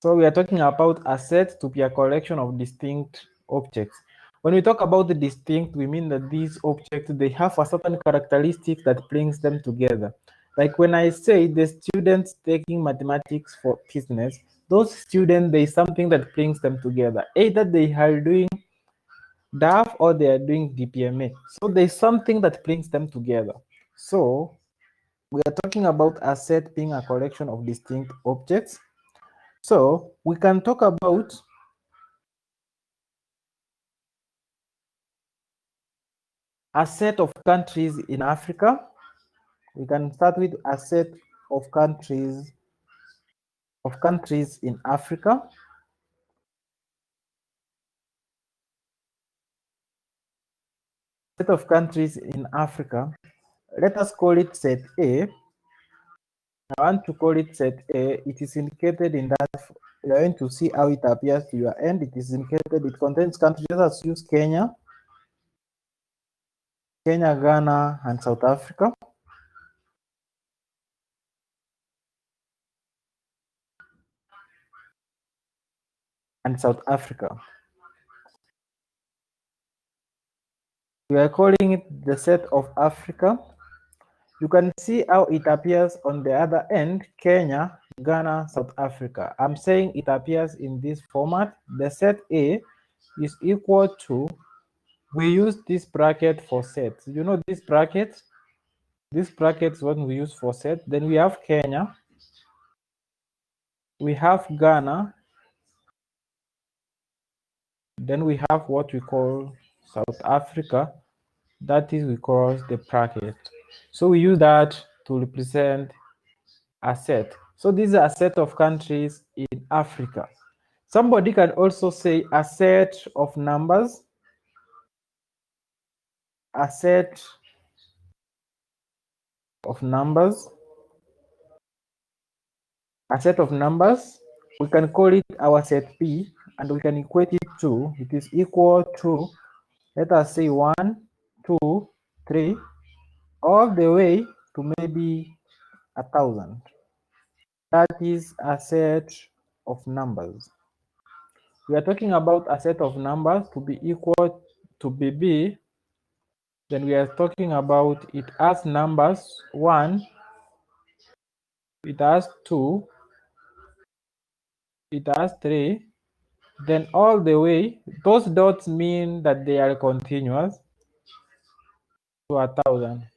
So we are talking about a set to be a collection of distinct objects. When we talk about the distinct, we mean that these objects, they have a certain characteristic that brings them together. Like when I say the students taking mathematics for business, those students, there is something that brings them together. Either they are doing DAF or they are doing DPMA. So there's something that brings them together. So we are talking about a set being a collection of distinct objects. So we can talk about a set of countries in Africa. We can start with a set of countries in Africa. Set of countries in Africa. Let us call it set A. I want to call it set A. It is indicated in that you are going to see how it appears to your end. It is indicated, it contains countries. Let us use Kenya, Ghana, and South Africa. We are calling it the set of Africa. You can see how it appears on the other end, Kenya, Ghana, South Africa. I'm saying it appears in this format. The set A is equal to, we use this bracket for sets. You know this bracket? This bracket is what we use for set. Then we have Kenya, we have Ghana, then we have what we call South Africa. That is, we call the bracket. So we use that to represent a set. So this is a set of countries in Africa. Somebody can also say a set of numbers. A set of numbers. A set of numbers. We can call it our set P, and we can equate it to, it is equal to, let us say 1, 2, 3, all the way to maybe 1,000. That is a set of numbers. We are talking about a set of numbers to be equal to BB. Then we are talking about it has numbers 1, it has 2, it has 3, then all the way, those dots mean that they are continuous to 1,000.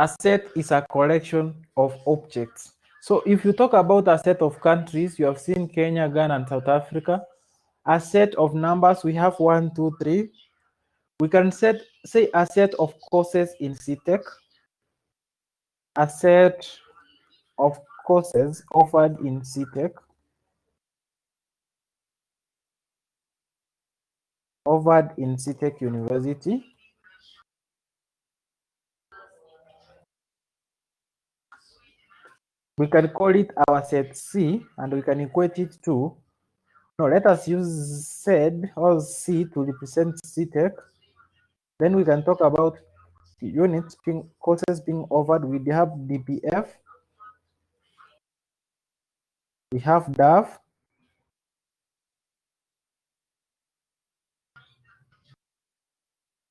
A set is a collection of objects. So if you talk about a set of countries, you have seen Kenya, Ghana, and South Africa. A set of numbers, we have 1, 2, 3. We can say a set of courses in CTech. A set of courses offered in CTech. Offered in CTech University. We can call it our set C, and we can equate it to, no, let us use Z or C to represent CTech. Then we can talk about units being, courses being offered. We have DPF, we have DAF,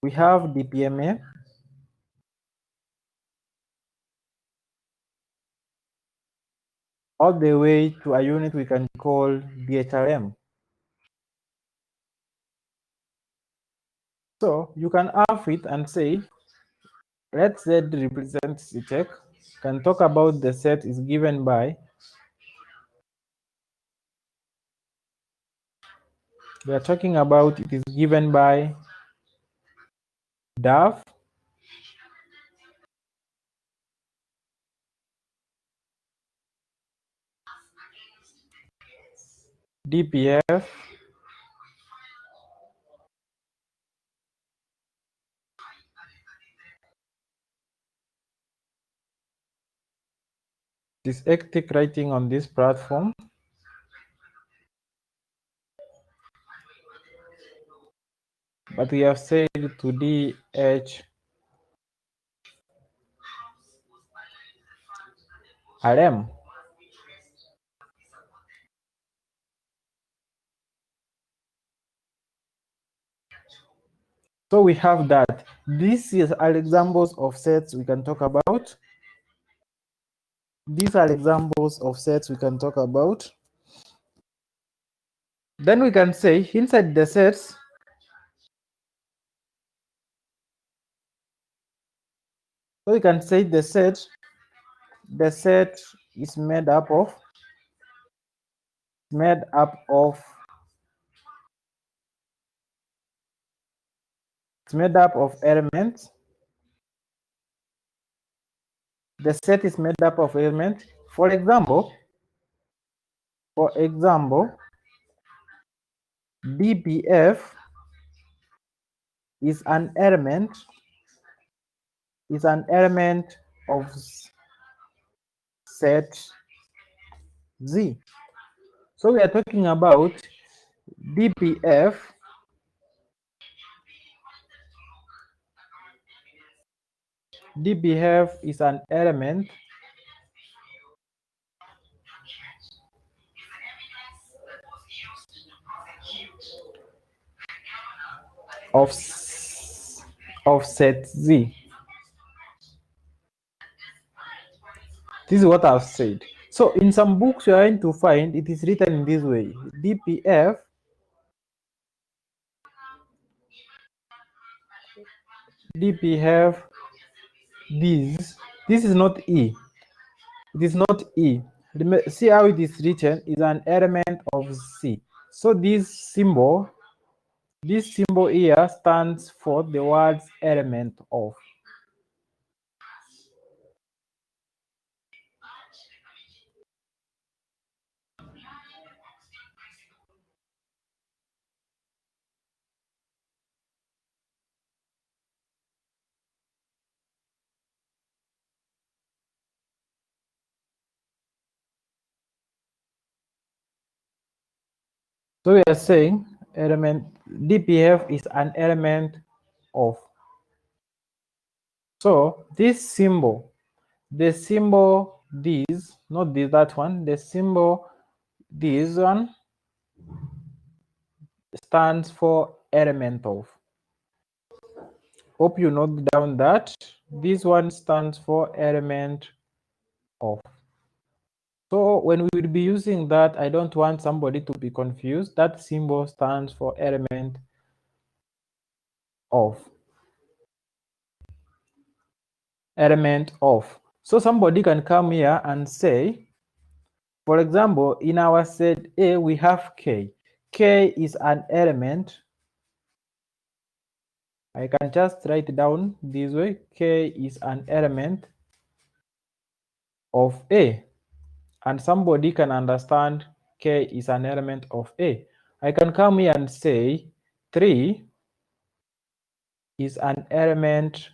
we have DPMA, all the way to a unit we can call BHRM. So you can have it and say, let Z represent CTech. Can talk about the set is given by, we are talking about it is given by DAF, DPF, dyslexic writing on this platform. But we have said to DH RM. So we have that. These are examples of sets we can talk about. These are examples of sets we can talk about. Then we can say inside the sets, so we can say the set is made up of elements. The set is made up of elements. For example, DPF is an element of set Z. So we are talking about DPF is an element of set Z. This is what I've said. So in some books you are going to find it is written in this way. DPF this is not E. It is not E. See how it is written is an element of C. So this symbol here stands for the words element of. So we are saying DPF is an element of. So this symbol, the symbol this, not this, that one, the symbol this one stands for element of. Hope you note down that this one stands for element of. So when we will be using that, I don't want somebody to be confused. That symbol stands for element of. Element of. So somebody can come here and say, for example, in our set A, we have K. K is an element. I can just write it down this way. K is an element of A. And somebody can understand K is an element of A. I can come here and say 3 is an element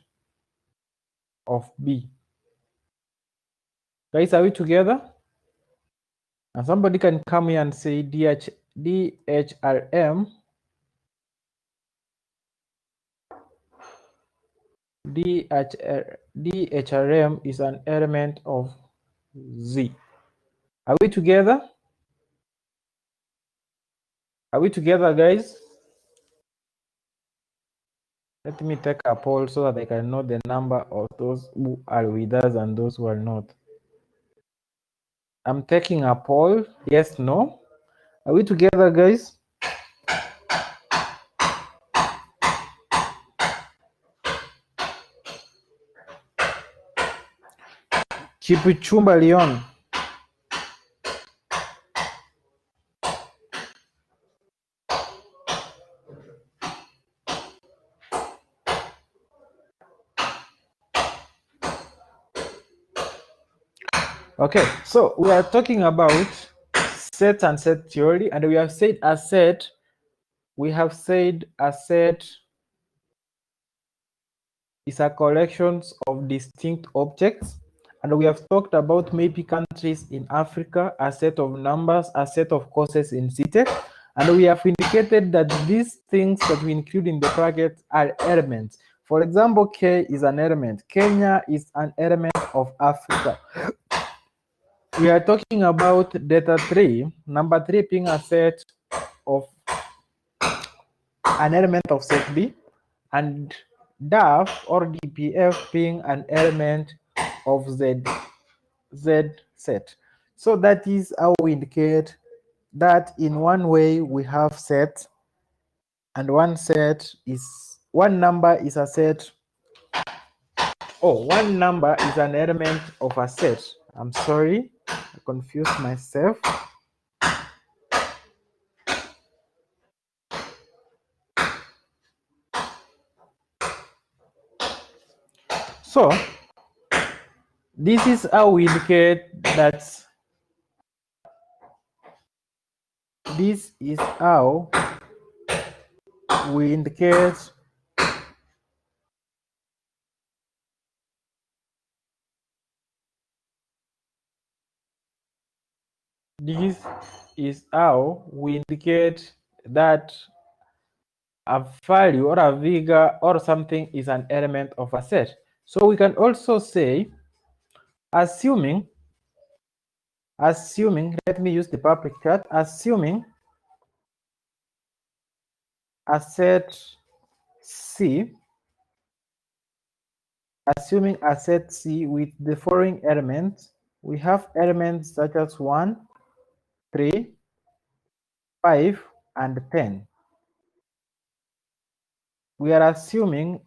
of B. Guys, are we together? And somebody can come here and say DHRM is an element of Z. Are we together? Are we together, guys? Let me take a poll so that I can know the number of those who are with us and those who are not. I'm taking a poll. Yes, no. Are we together, guys? Chipichumba Leon. Okay, so we are talking about sets and set theory, and we have said a set is a collection of distinct objects, and we have talked about maybe countries in Africa, a set of numbers, a set of courses in CTEC, and we have indicated that these things that we include in the brackets are elements. For example, K is an element. Kenya is an element of Africa. we are talking about data 3, number 3 being a set of an element of set B, and DAF or DPF being an element of Z set. So that is how we indicate that in one way we have set, and one number is a set. Oh, one number is an element of a set. I'm sorry, I confused myself. So this is how we indicate that this is how we indicate this is how we indicate that a value or a figure or something is an element of a set. So we can also say, assuming, let me use the public chart, assuming a set C, with the following elements. We have elements such as 1, 3, 5, and 10. We are assuming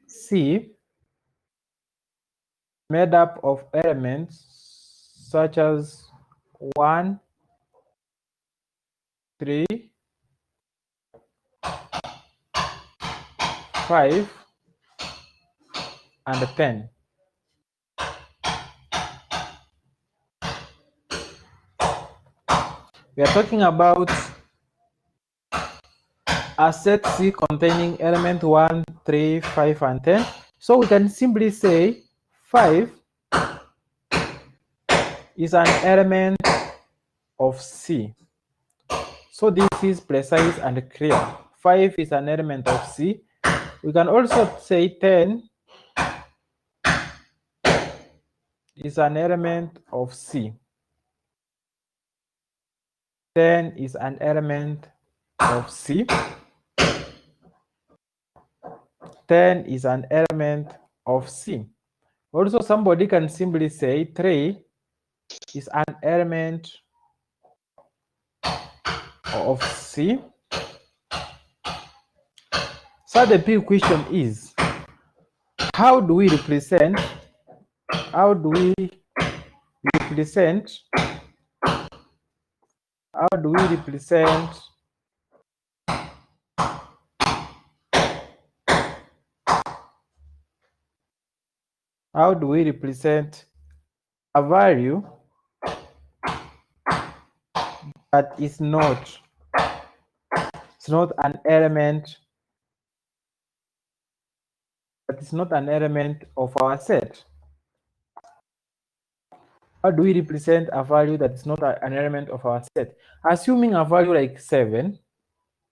C made up of elements such as 1, 3, 5, and 10. We are talking about a set C containing element 1, 3, 5, and 10. So we can simply say 5 is an element of C. So this is precise and clear. 5 is an element of C. We can also say 10 is an element of C. 10 is an element of C. 10 is an element of C. Also, somebody can simply say 3 is an element of C. So the big question is, how do we represent a value that is not an element of our set? How do we represent a value that is not an element of our set? Assuming a value like 7,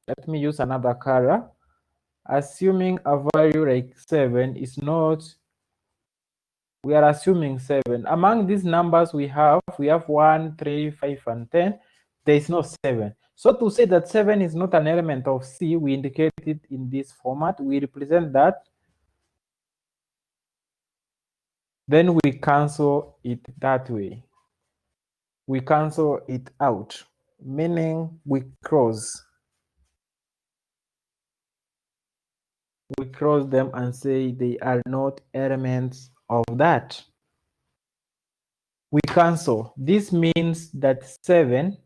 let me use another color. Assuming a value like 7 is not, we are assuming 7. Among these numbers we have 1, 3, 5, and 10. There is no 7. So to say that 7 is not an element of C, we indicate it in this format. We represent that. Then we cancel it that way. We cancel it out, meaning we cross them and say they are not elements of that. We cancel. This means that 7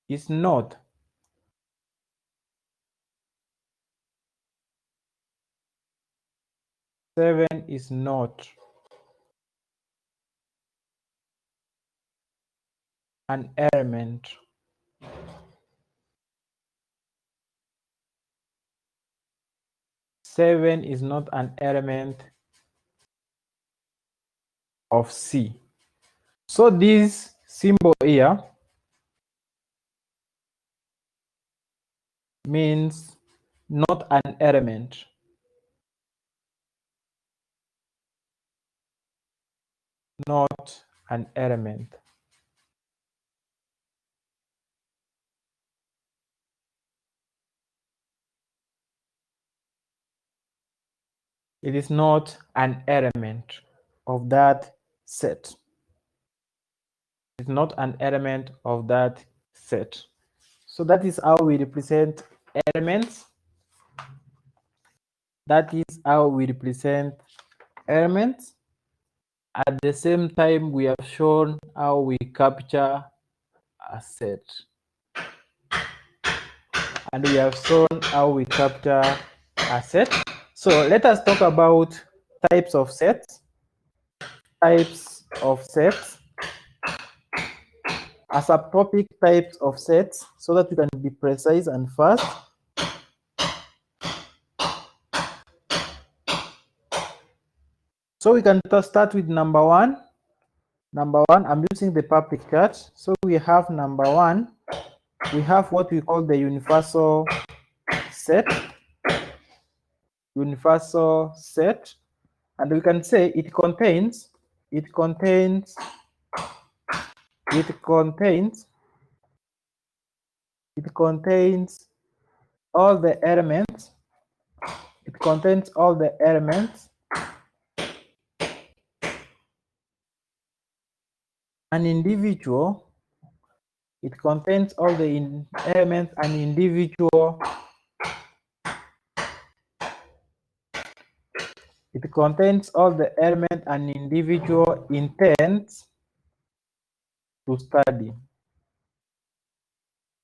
is not an element is not an element of C. So this symbol here means not an element. not an element. It is not an element of that set. It's not an element of that set. So that is how we represent elements. That is how we represent elements. At the same time, we have shown how we capture a set. And we have shown how we capture a set. So let us talk about types of sets. Types of sets. A subtopic types of sets so that we can be precise and fast. So we can start with number one. Number one, I'm using the public chart. So we have number one. We have what we call the universal set. Universal set. And we can say it contains all the elements. It contains all the elements. An individual. It contains all the elements and individual. It contains all the elements and individual intents to study.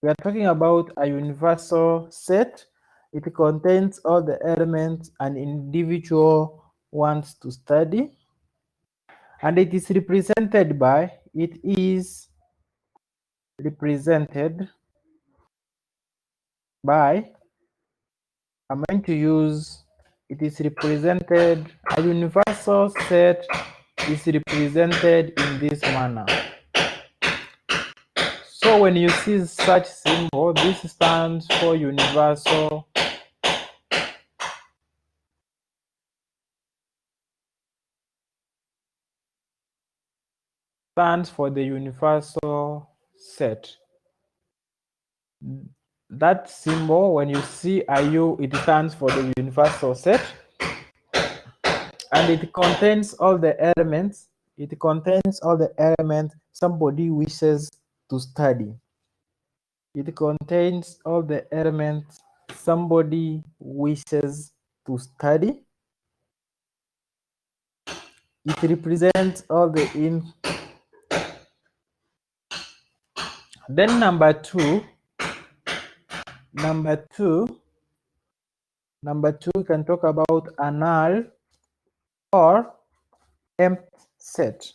We are talking about a universal set. It contains all the elements an individual wants to study. And it is represented by, I'm going to use, it is represented, a universal set is represented in this manner. So when you see such symbol, this stands for universal. Stands for the universal set. That symbol, when you see a U, it stands for the universal set. And it contains all the elements. It contains all the elements somebody wishes to study. It contains all the elements somebody wishes to study. It represents all the Then number two, we can talk about a null or empty set.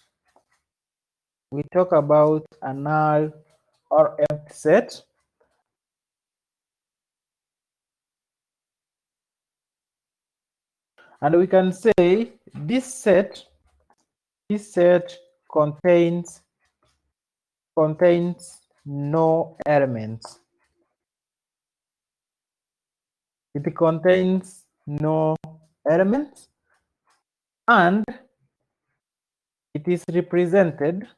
We talk about a null or empty set. And we can say this set contains no elements. It contains no elements, and it is represented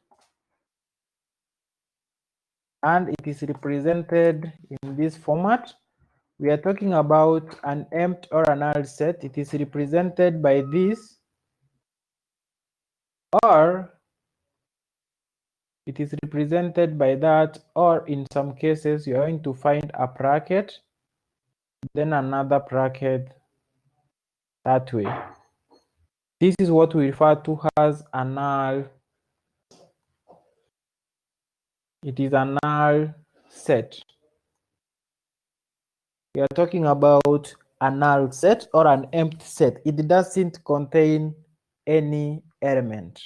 in this format. We are talking about an empty or a null set. It is represented by this, or it is represented by that, or in some cases you are going to find a bracket, then another bracket that way. This is what we refer to as a null. It is a null set. We are talking about a null set or an empty set. It doesn't contain any element.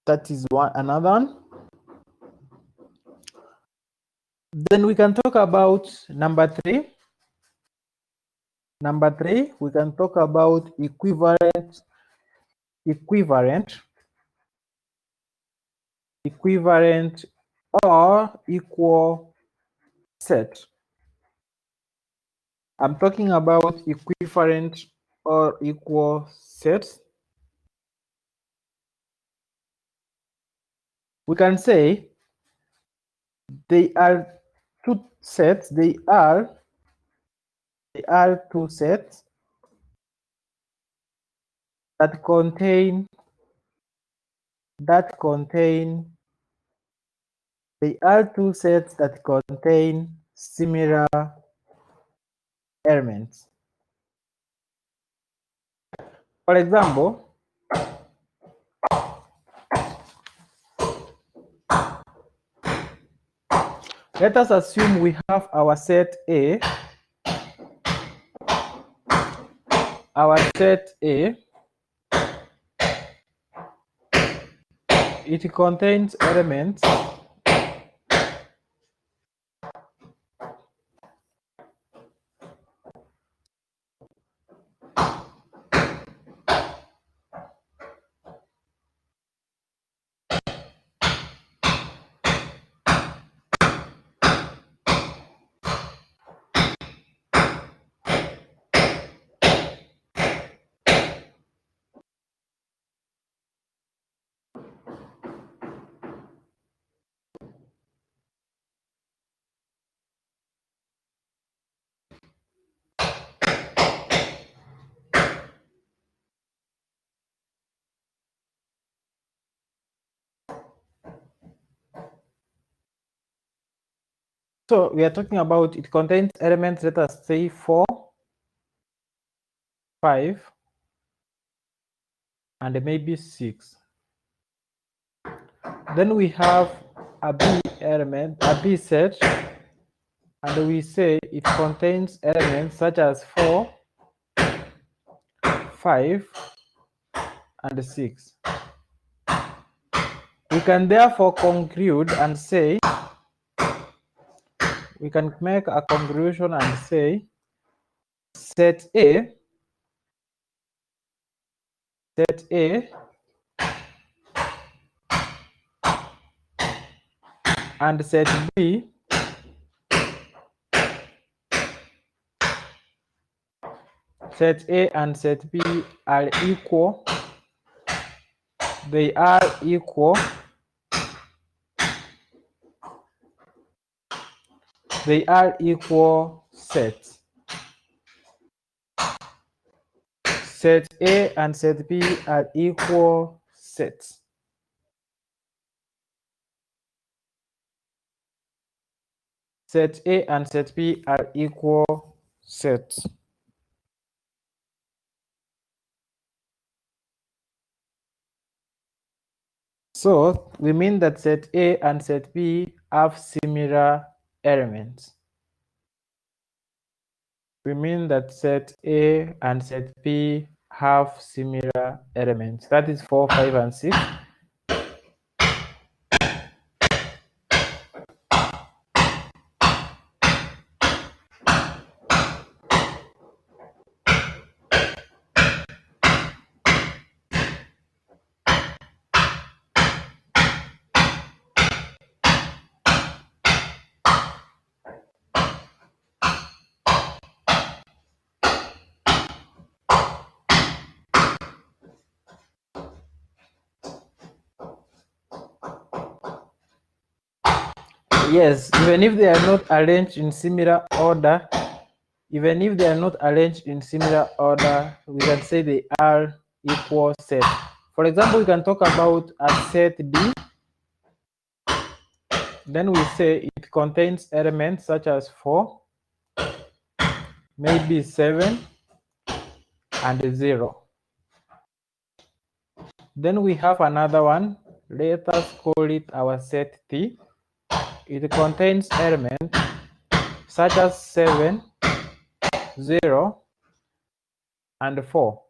That is another one. Then we can talk about number three. Number three, we can talk about equivalent or equal set. I'm talking about equivalent or equal sets. we can say they are two sets. They are two sets that contain they are two sets that contain similar elements. For example, let us assume we have our set A. Our set A, it contains elements So we are talking about it contains elements, let us say 4, 5, and maybe 6. Then we have a B element, a B set, and we say it contains elements such as 4, 5, and 6. We can therefore conclude and say, we can make a conclusion and say set A and set B set A and set B are equal. They are equal. They are equal sets. Set A and set B are equal sets. Set A and set B are equal sets. So we mean that set A and set B have similar elements. We mean that set A and set B have similar elements. That is 4, 5, and 6. Yes, even if they are not arranged in similar order, we can say they are equal sets. For example, we can talk about a set D. Then we say it contains elements such as 4, maybe 7, and 0. Then we have another one. Let us call it our set T. It contains elements such as 7, 0, and 4.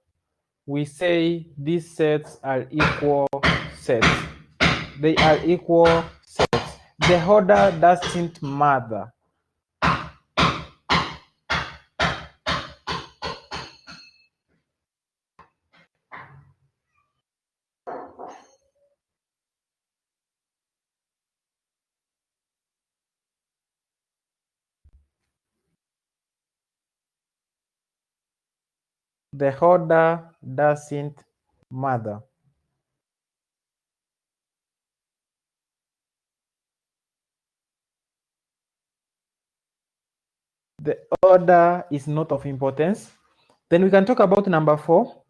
We say these sets are equal sets. They are equal sets. The order doesn't matter. The order doesn't matter. The order is not of importance. Then we can talk about number 4.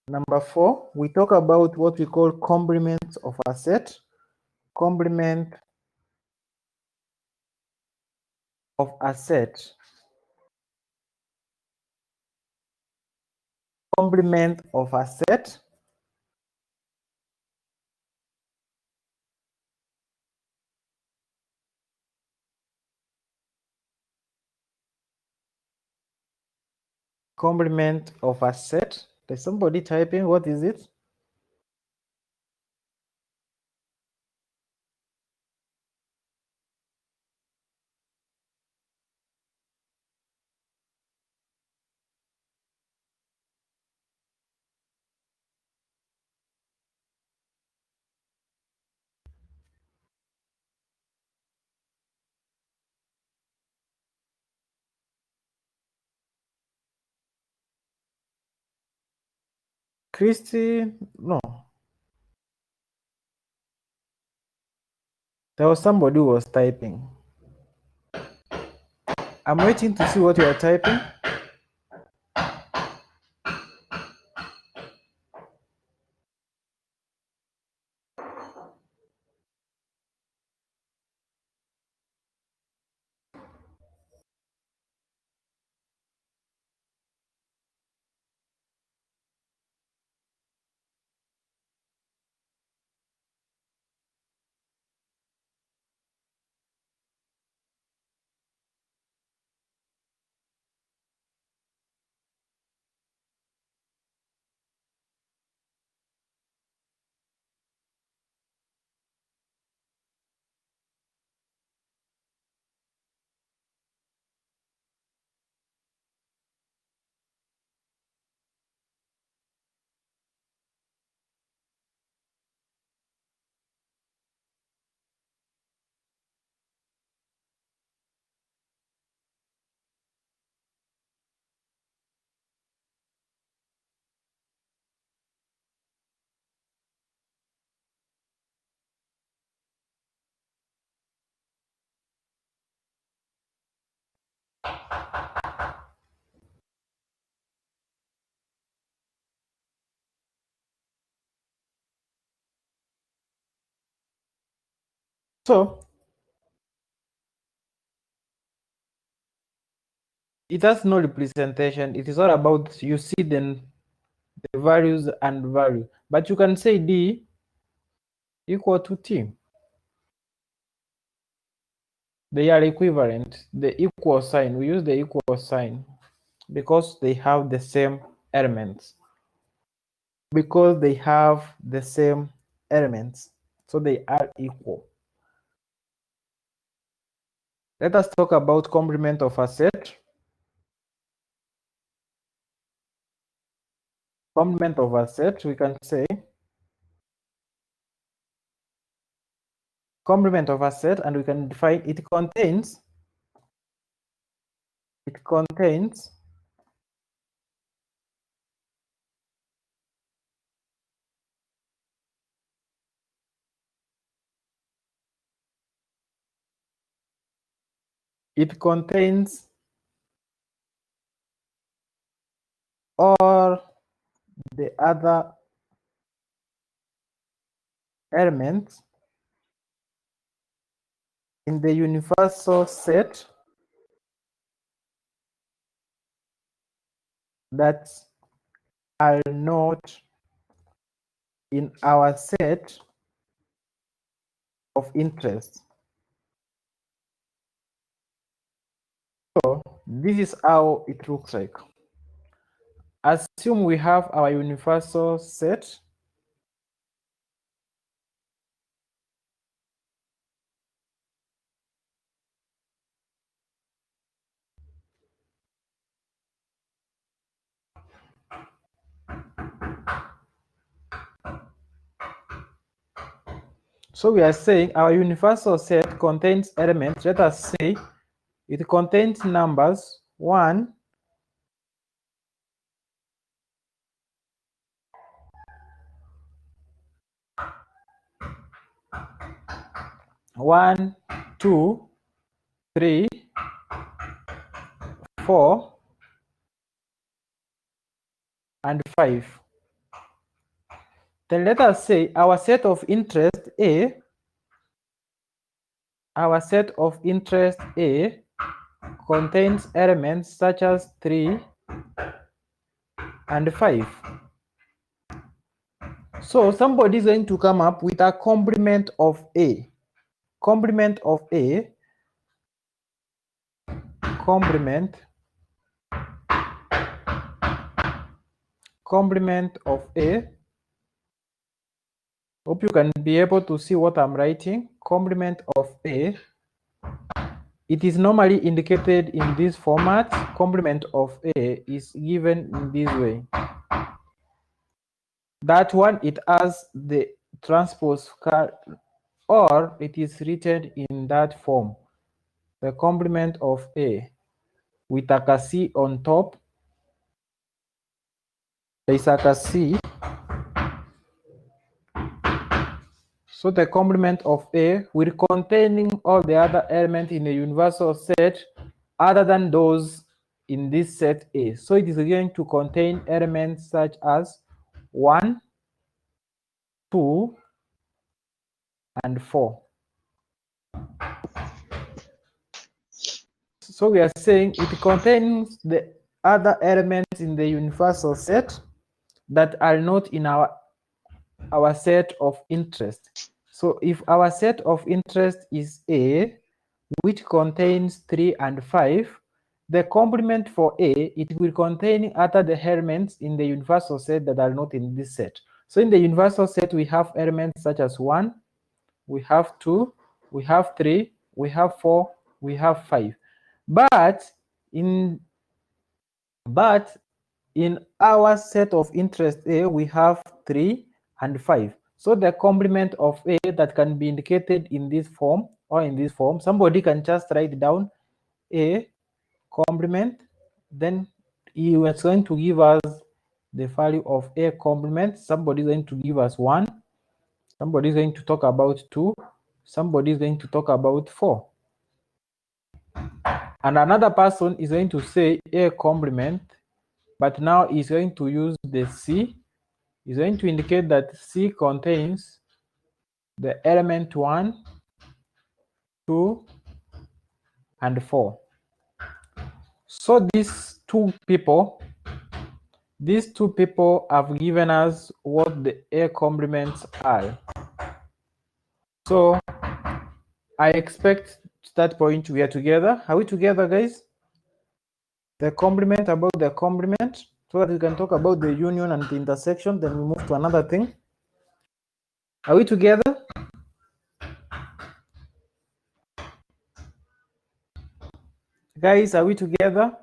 Number 4, we talk about what we call complements of a set. Complement of a set. Complement of a set. Complement of a set. There's somebody typing. What is it? Christy? No. There was somebody who was typing. I'm waiting to see what you are typing. So it has no representation. It is all about you see the values and value. But you can say D equal to T. They are equivalent. The equal sign, we use the equal sign because they have the same elements. Because they have the same elements. So they are equal. Let us talk about complement of a set. Complement of a set, we can say complement of a set, and we can define it contains it contains it contains all the other elements in the universal set that are not in our set of interest. So this is how it looks like. Assume we have our universal set. So we are saying our universal set contains elements. Let us say it contains numbers 1, 1, 2, 3, 4, and 5. Then let us say our set of interest A, contains elements such as 3 and 5. So somebody is going to come up with a complement of A. Complement of A, complement of A. Hope you can be able to see what I'm writing. Complement of A. It is normally indicated in this format. Complement of A is given in this way. That one, it has the transpose or it is written in that form. The complement of A with a C on top. There is a C. So the complement of A will containing all the other elements in the universal set other than those in this set A. So it is going to contain elements such as 1, 2, and 4. So we are saying it contains the other elements in the universal set that are not in our set of interest. So if our set of interest is A, which contains 3 and 5, the complement for A, it will contain other the elements in the universal set that are not in this set. So in the universal set, we have elements such as 1, we have 2, we have 3, we have 4, we have 5. But in our set of interest A, we have 3 and 5. So the complement of A that can be indicated in this form or in this form, somebody can just write down A complement, then he was going to give us the value of A complement. Somebody is going to give us 1, somebody is going to talk about 2, somebody is going to talk about 4. And another person is going to say A complement, but now he's going to use the C. He's going to indicate that C contains the element 1, 2, and 4. So these two people have given us what the A complements are. So I expect at that point we are together. Are we together, guys? The complement about the complement, so that we can talk about the union and the intersection, then we move to another thing. Are we together? Guys, are we together?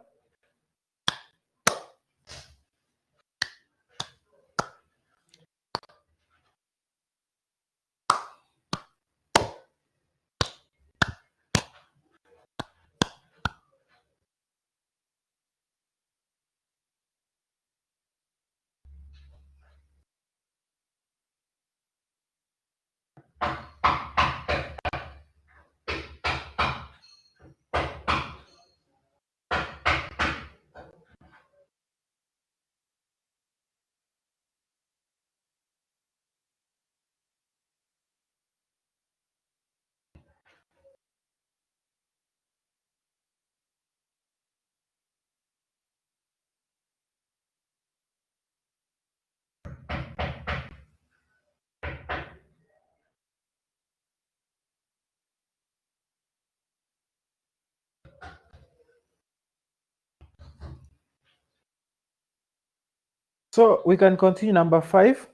So we can continue number 5.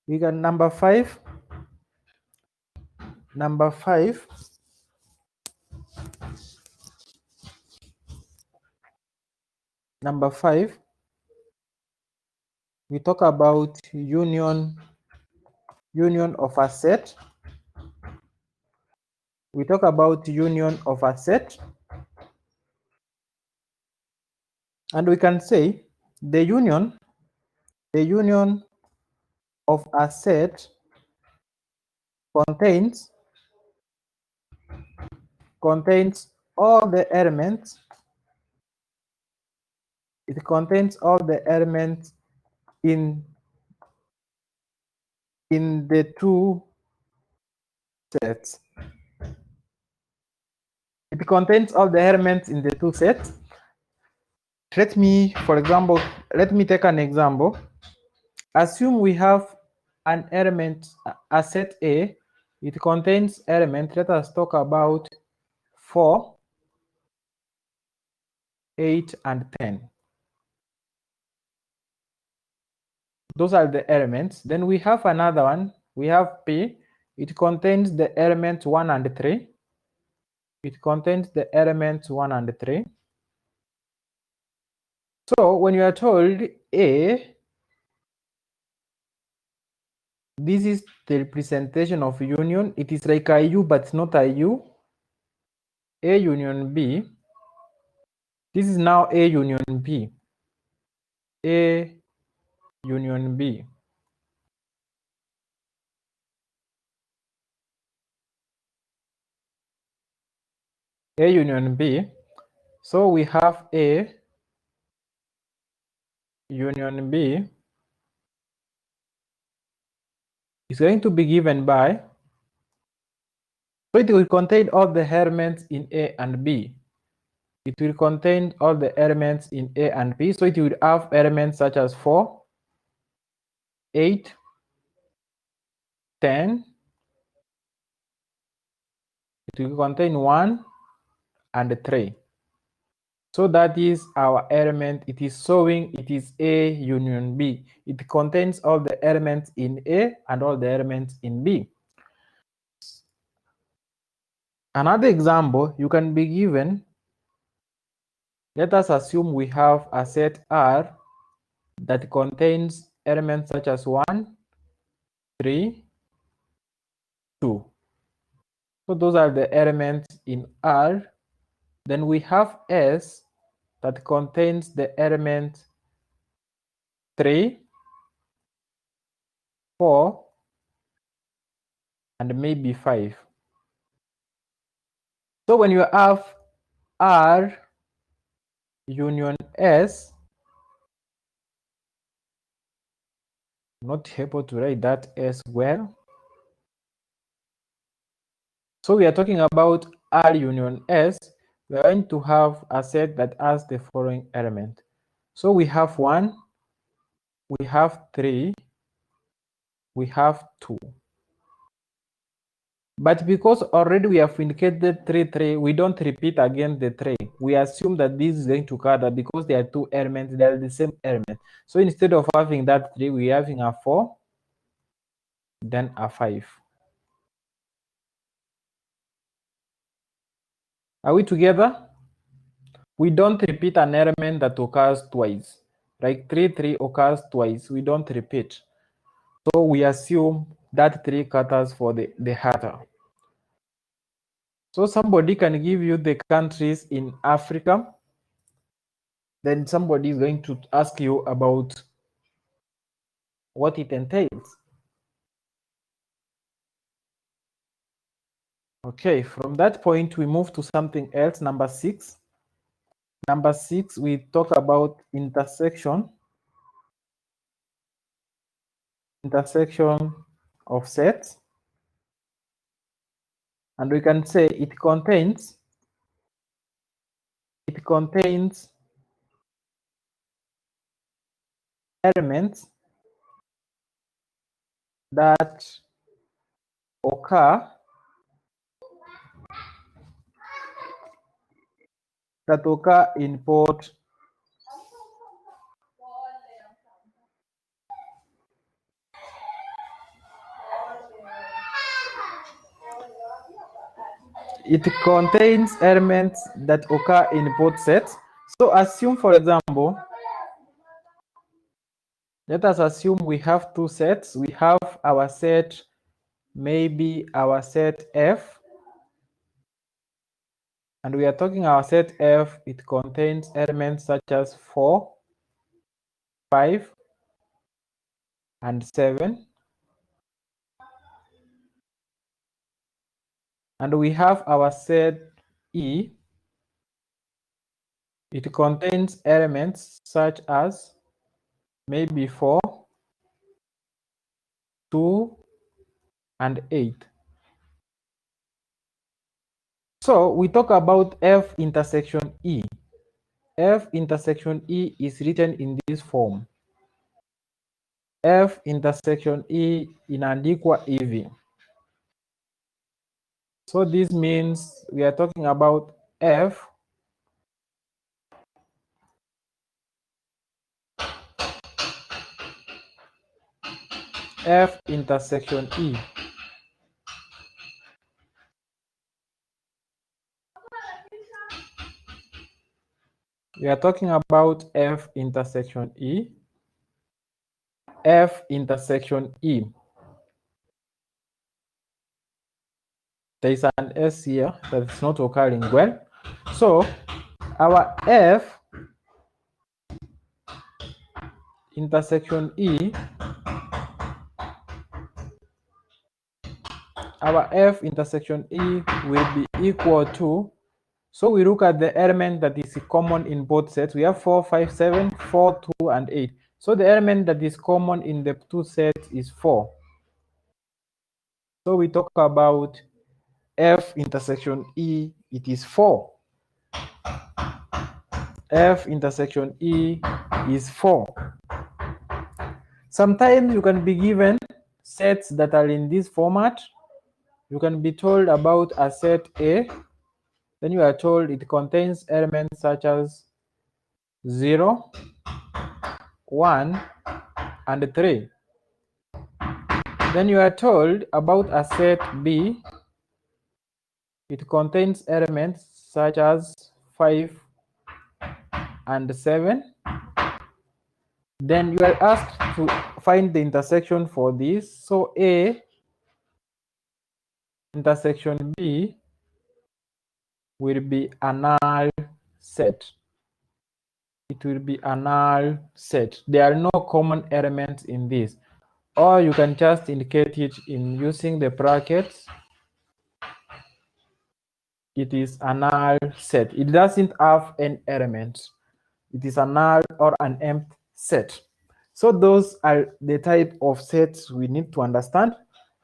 We can number 5. Number 5. Number 5. We talk about union of a set. We talk about union of a set. And we can say the union of a set contains all the elements It contains all the elements in the two sets. It contains all the elements in the two sets. Let me, for example, let me take an example. Assume we have an element, a set A. It contains elements. Let us talk about 4, 8, and 10. Those are the elements. Then we have another one. We have P. It contains the elements 1 and 3. It contains the elements 1 and 3. So when you are told A, this is the representation of union. It is like a U, but not a U. A union B. This is now A union B. A union B. A union B. So we have A union B is going to be given by, so it will contain all the elements in A and B. It will contain all the elements in A and B. So it will have elements such as 4, 8, 10. It will contain 1 and 3. So that is our element. It is showing it is A union B. It contains all the elements in A and all the elements in B. Another example you can be given, let us assume we have a set R that contains elements such as 1, 3, 2. So those are the elements in R. Then we have S that contains the element 3, 4, and maybe 5. So when you have R union S, I'm not able to write that as well. So we are talking about R union S. We are going to have a set that has the following element. So we have 1, we have 3, we have 2. But because already we have indicated 3, 3, we don't repeat again the 3. We assume that this is going to gather because there are two elements, they are the same element. So instead of having that 3, we are having a 4, then a 5. Are we together? We don't repeat an element that occurs twice. Like 3, 3 occurs twice. We don't repeat. So we assume that 3 gathers for the other. So somebody can give you the countries in Africa. Then somebody is going to ask you about what it entails. Okay, from that point, we move to something else, number 6. Number 6, we talk about intersection of sets. And we can say it contains elements that occur in both sets. So assume, for example, let us assume we have two sets. We have our set, maybe our set F, and we are talking our set F. It contains elements such as 4, 5, and 7. And we have our set E. it contains elements such as maybe 4, 2, and 8. So we talk about F intersection E. F intersection E is written in this form. F intersection E inaandikwa hivi. So this means we are talking about F intersection E. We are talking about F intersection E. F intersection E. There is an S here that is not occurring well. So our F intersection E, our F intersection E will be equal to, so we look at the element that is common in both sets. We have 4, 5, 7, 4, 2, and 8. So the element that is common in the two sets is 4. So we talk about F intersection E, it is 4. F intersection E is 4. Sometimes you can be given sets that are in this format. You can be told about a set A, then you are told it contains elements such as 0, 1, and 3. Then you are told about a set B, it contains elements such as 5 and 7. Then you are asked to find the intersection for this. So A intersection B will be a null set. It will be a null set. There are no common elements in this. Or you can just indicate it in using the brackets. It is a null set. It doesn't have any elements. It is a null or an empty set. So those are the type of sets we need to understand.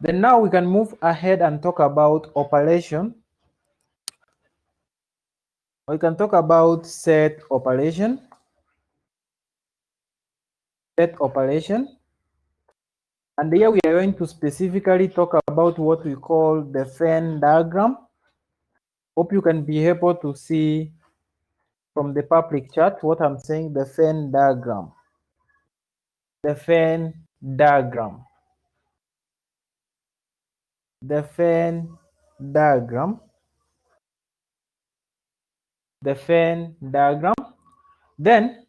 Then now we can move ahead and talk about operation. We can talk about set operation. Set operation. And here we are going to specifically talk about what we call the Venn diagram. Hope you can be able to see from the public chat what I'm saying, the Venn diagram. The Venn diagram. The Venn diagram. The Venn diagram. Then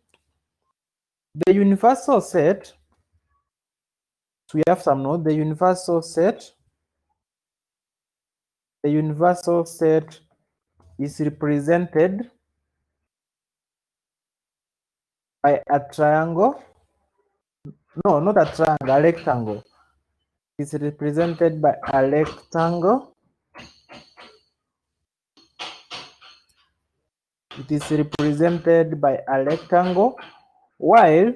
the universal set, so we have some note, the universal set. The universal set is represented by a triangle. No, not a triangle, a rectangle. It's represented by a rectangle. It is represented by a rectangle, while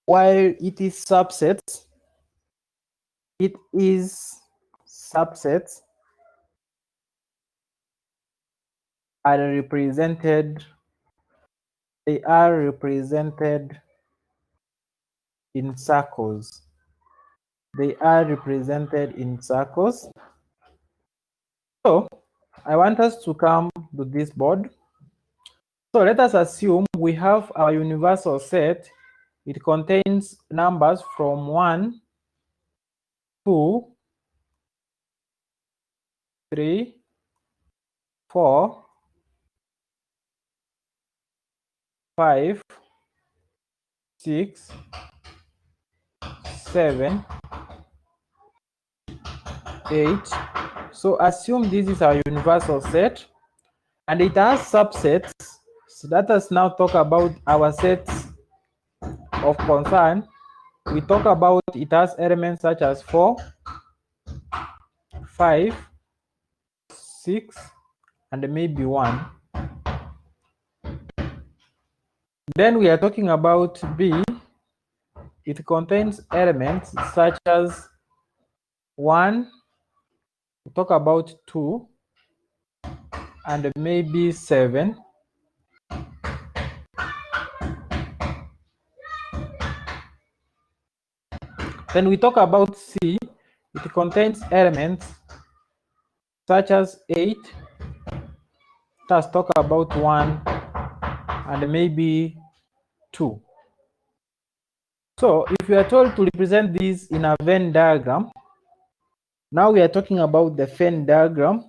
it is subsets, are represented, they are represented in circles. They are represented in circles. So I want us to come to this board. So let us assume we have our universal set. It contains numbers from 1, 2, 3, 4, 5, 6, 7, 8. So assume this is our universal set and it has subsets. So let us now talk about our sets of concern. We talk about it has elements such as 4, 5, 6, and maybe 1. Then we are talking about B. It contains elements such as 1, we talk about 2, and maybe 7. Then we talk about C. It contains elements such as 8. Let's talk about 1 and maybe 2. So if we are told to represent this in a Venn diagram, now we are talking about the Venn diagram.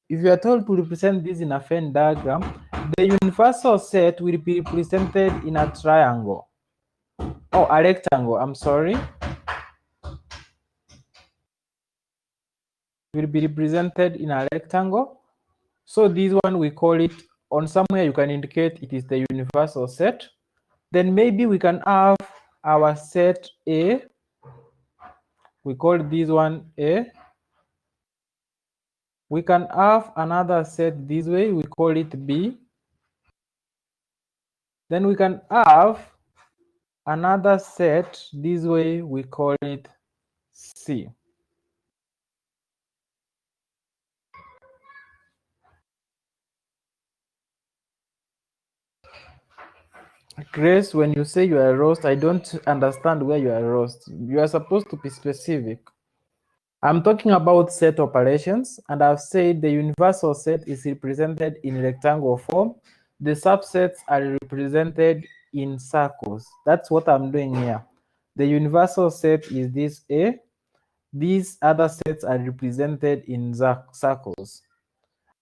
If you are told to represent this in a Venn diagram, the universal set will be represented in a triangle. Oh, a rectangle, I'm sorry. Will be represented in a rectangle. So this one we call it, on somewhere you can indicate it is the universal set. Then maybe we can have our set A. We call this one A. We can have another set this way, we call it B. Then we can have another set this way, we call it C. Grace, when you say you are lost, I don't understand where you are lost. You are supposed to be specific. I'm talking about set operations, and I've said the universal set is represented in rectangle form. The subsets are represented in circles. That's what I'm doing here. The universal set is this A. These other sets are represented in circles.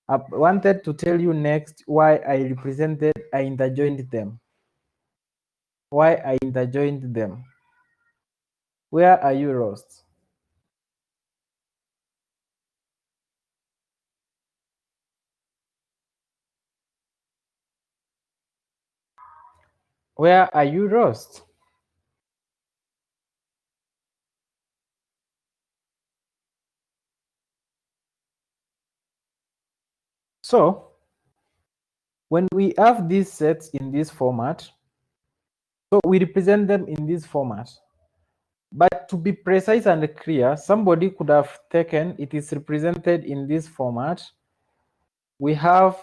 I wanted to tell you next why I interjoined them. Why I interjoined them. Where are you lost? Where are you lost? So, when we have these sets in this format, so we represent them in this format. But to be precise and clear, somebody could have taken it is represented in this format. We have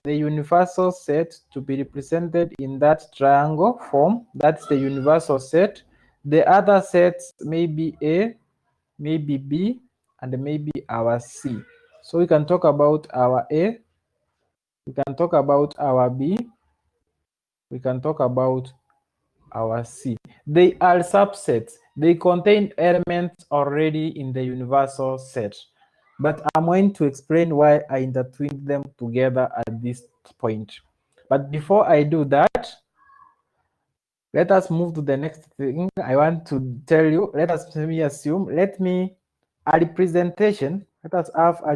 the universal set to be represented in that triangle form. That's the universal set. The other sets may be A, maybe B, and maybe our C. So we can talk about our A, we can talk about our B, we can talk about our C. They are subsets. They contain elements already in the universal set. But I'm going to explain why I intertwined them together at this point. But before I do that, let us move to the next thing I want to tell you. Let us assume, a representation. Let us have a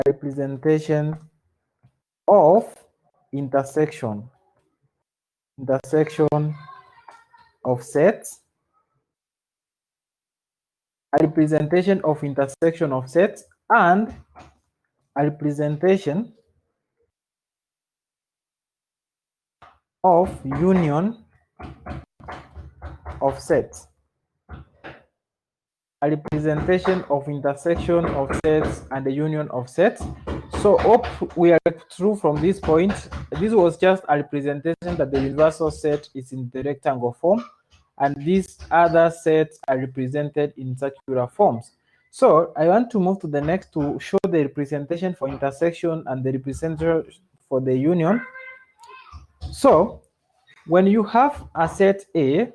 representation of intersection of sets, a representation of intersection of sets, and a representation of union of sets. A representation of intersection of sets and the union of sets. So hope we are through from this point. This was just a representation that the universal set is in the rectangle form, and these other sets are represented in circular forms. So I want to move to the next to show the representation for intersection and the representation for the union. So when you have a set A,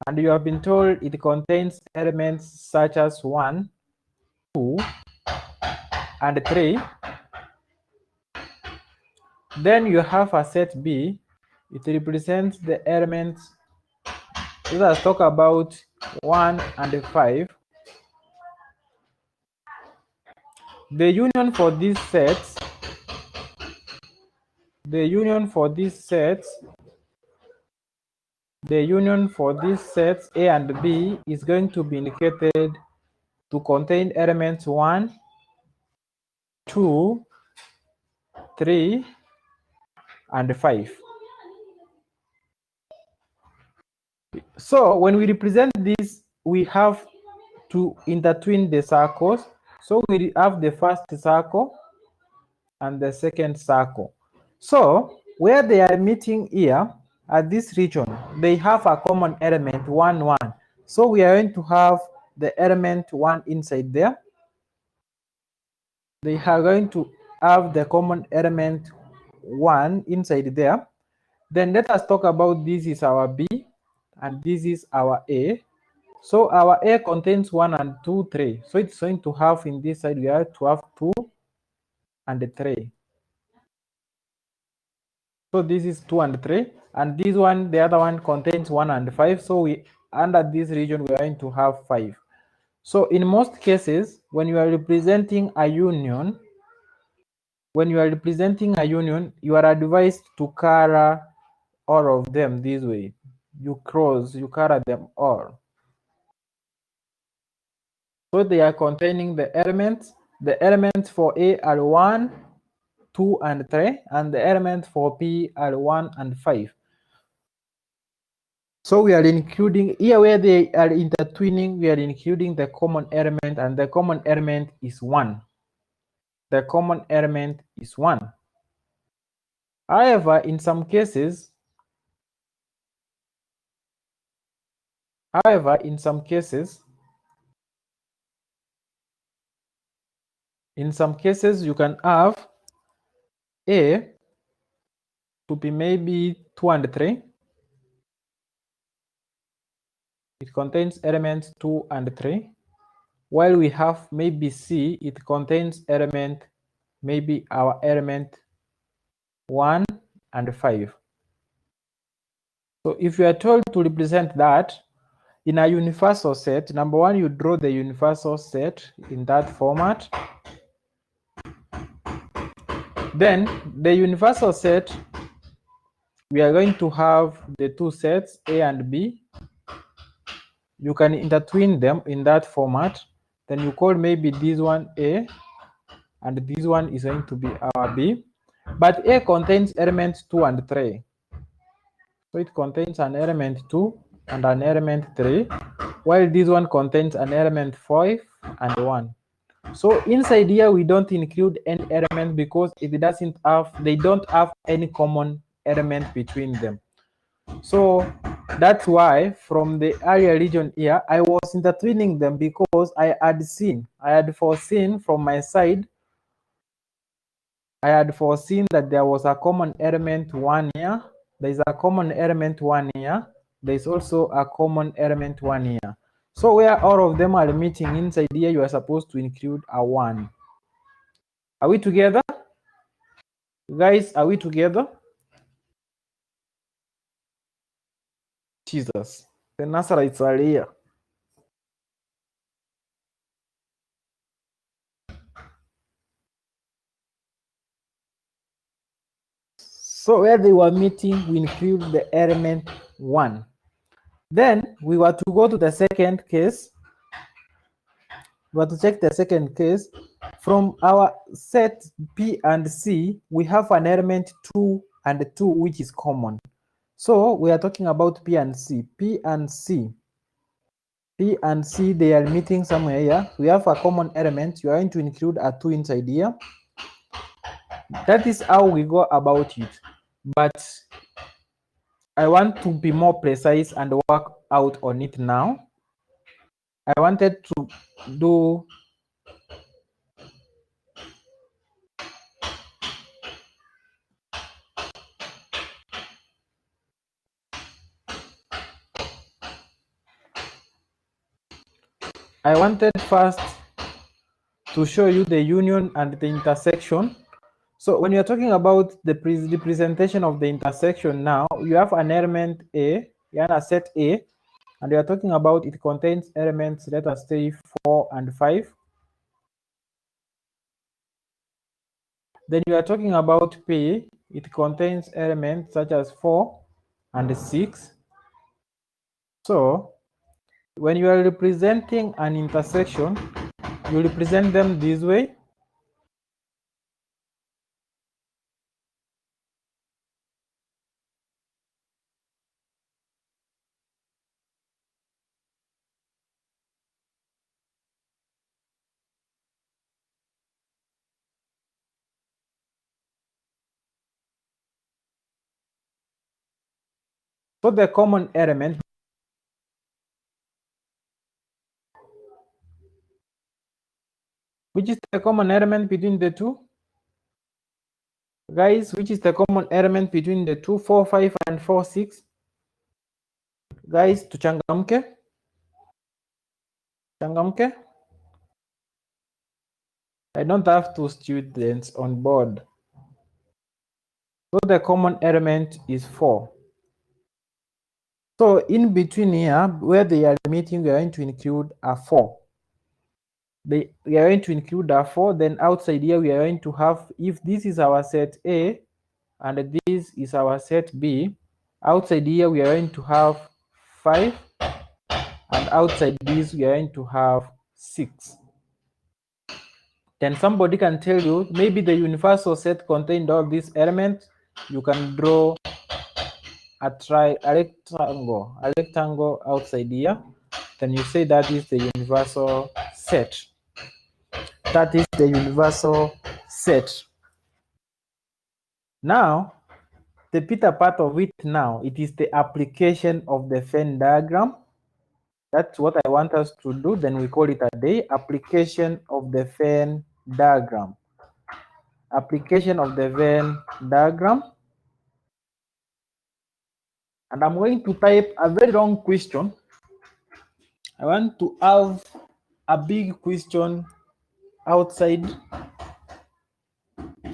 and you have been told it contains elements such as 1, 2, and 3, then you have a set B. It represents the elements. Let us talk about 1 and 5. The union for these sets, the union for these sets A and B is going to be indicated to contain elements 1, 2, 3, and 5. So when we represent this, we have to intertwine the circles. So we have the first circle and the second circle. So where they are meeting here at this region, they have a common element 1, 1. So we are going to have the element 1 inside there. They are going to have the common element 1 inside there. Then let us talk about this is our B and this is our A. So our A contains 1 and 2, 3. So it's going to have in this side, we have to have 2 and 3. So this is 2 and 3. And this one, the other one contains 1 and 5. So we under this region, we are going to have 5. So in most cases, when you are representing a union, you are advised to color all of them this way. You color them all. So they are containing the elements. The elements for A are 1, 2, and 3, and the elements for P are 1 and 5. So we are including here where they are intertwining, we are including the common element, and the common element is 1. The common element is 1. However, in some cases, you can have A to be maybe 2 and 3. It contains elements 2 and 3. While we have maybe C, it contains maybe our element 1 and 5. So if you are told to represent that in a universal set, number one, you draw the universal set in that format. Then the universal set, we are going to have the two sets, A and B. You can intertwine them in that format. Then you call maybe this one A, and this one is going to be our B. But A contains elements 2 and 3. So it contains an element 2 and an element 3, while this one contains an element 5 and 1. So inside here, we don't include any element because they don't have any common element between them. So that's why from the area region here, I was intertwining them because I had foreseen from my side, that there was a common element 1 here. There's a common element 1 here. There's also a common element 1 here. So where all of them are meeting inside here, you are supposed to include a 1. Are we together? Guys, are we together? Jesus. The Nazarites are here. So where they were meeting, we include the element 1. Then we were to go to the second case. We were to check the second case. From our set P and C, we have an element 2 and 2, which is common. So we are talking about P and C. P and C, they are meeting somewhere here. We have a common element. You are going to include a 2 inside here. That is how we go about it. But I want to be more precise and work out on it now. I wanted to do first to show you the union and the intersection. So when you're talking about the representation of the intersection now, you have an element A, you have a set A, and we are talking about it contains elements, let us say 4 and 5. Then you are talking about P, it contains elements such as 4 and 6. So when you are representing an intersection, you represent them this way. So the common element, which is the common element between the two? Guys, which is the common element between the two, 4, 5, and 4, 6? Guys, tuchangamke. Changamke. I don't have 2 students on board. So the common element is 4. So in between here, where they are meeting, we are going to include a 4. We are going to include a 4. Then outside here, we are going to have, if this is our set A, and this is our set B, outside here, we are going to have 5. And outside this, we are going to have 6. Then somebody can tell you, maybe the universal set contained all these elements. You can draw a rectangle outside here. Then you say that is the universal set. That is the universal set. Now, the bitter part of it now, it is the application of the Venn diagram. That's what I want us to do. Then we call it a day. Application of the Venn diagram. Application of the Venn diagram. And I'm going to type a very long question. I want to have a big question outside.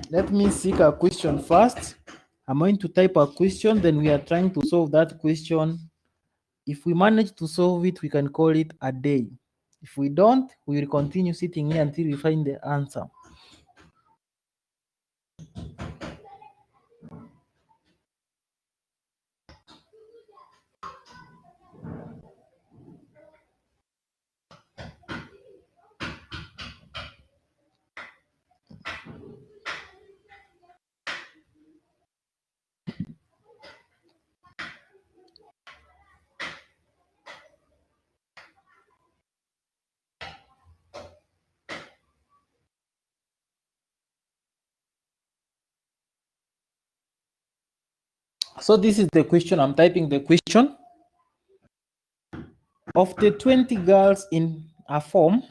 Let me seek a question first. I'm going to type a question, then we are trying to solve that question. If we manage to solve it, we can call it a day. If we don't, we will continue sitting here until we find the answer. So this is the question. I'm typing the question. Of the 20 girls in a form,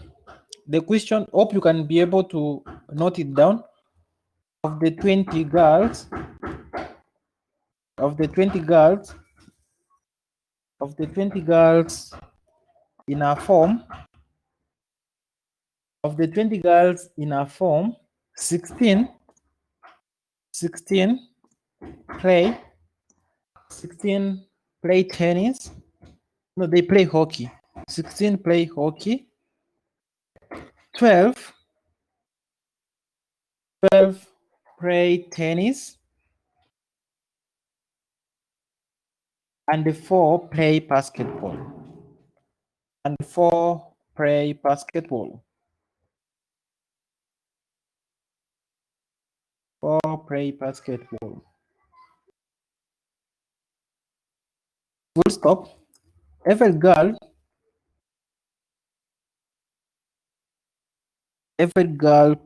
the question, hope you can be able to note it down. Of the 20 girls, of the 20 girls in a form, of the 20 girls in a form, 16 play 16 play tennis. No, they play hockey. 16 play hockey. 12 play tennis. And the 4 play basketball. And 4 play basketball. 4 play basketball. Full stop. Every girl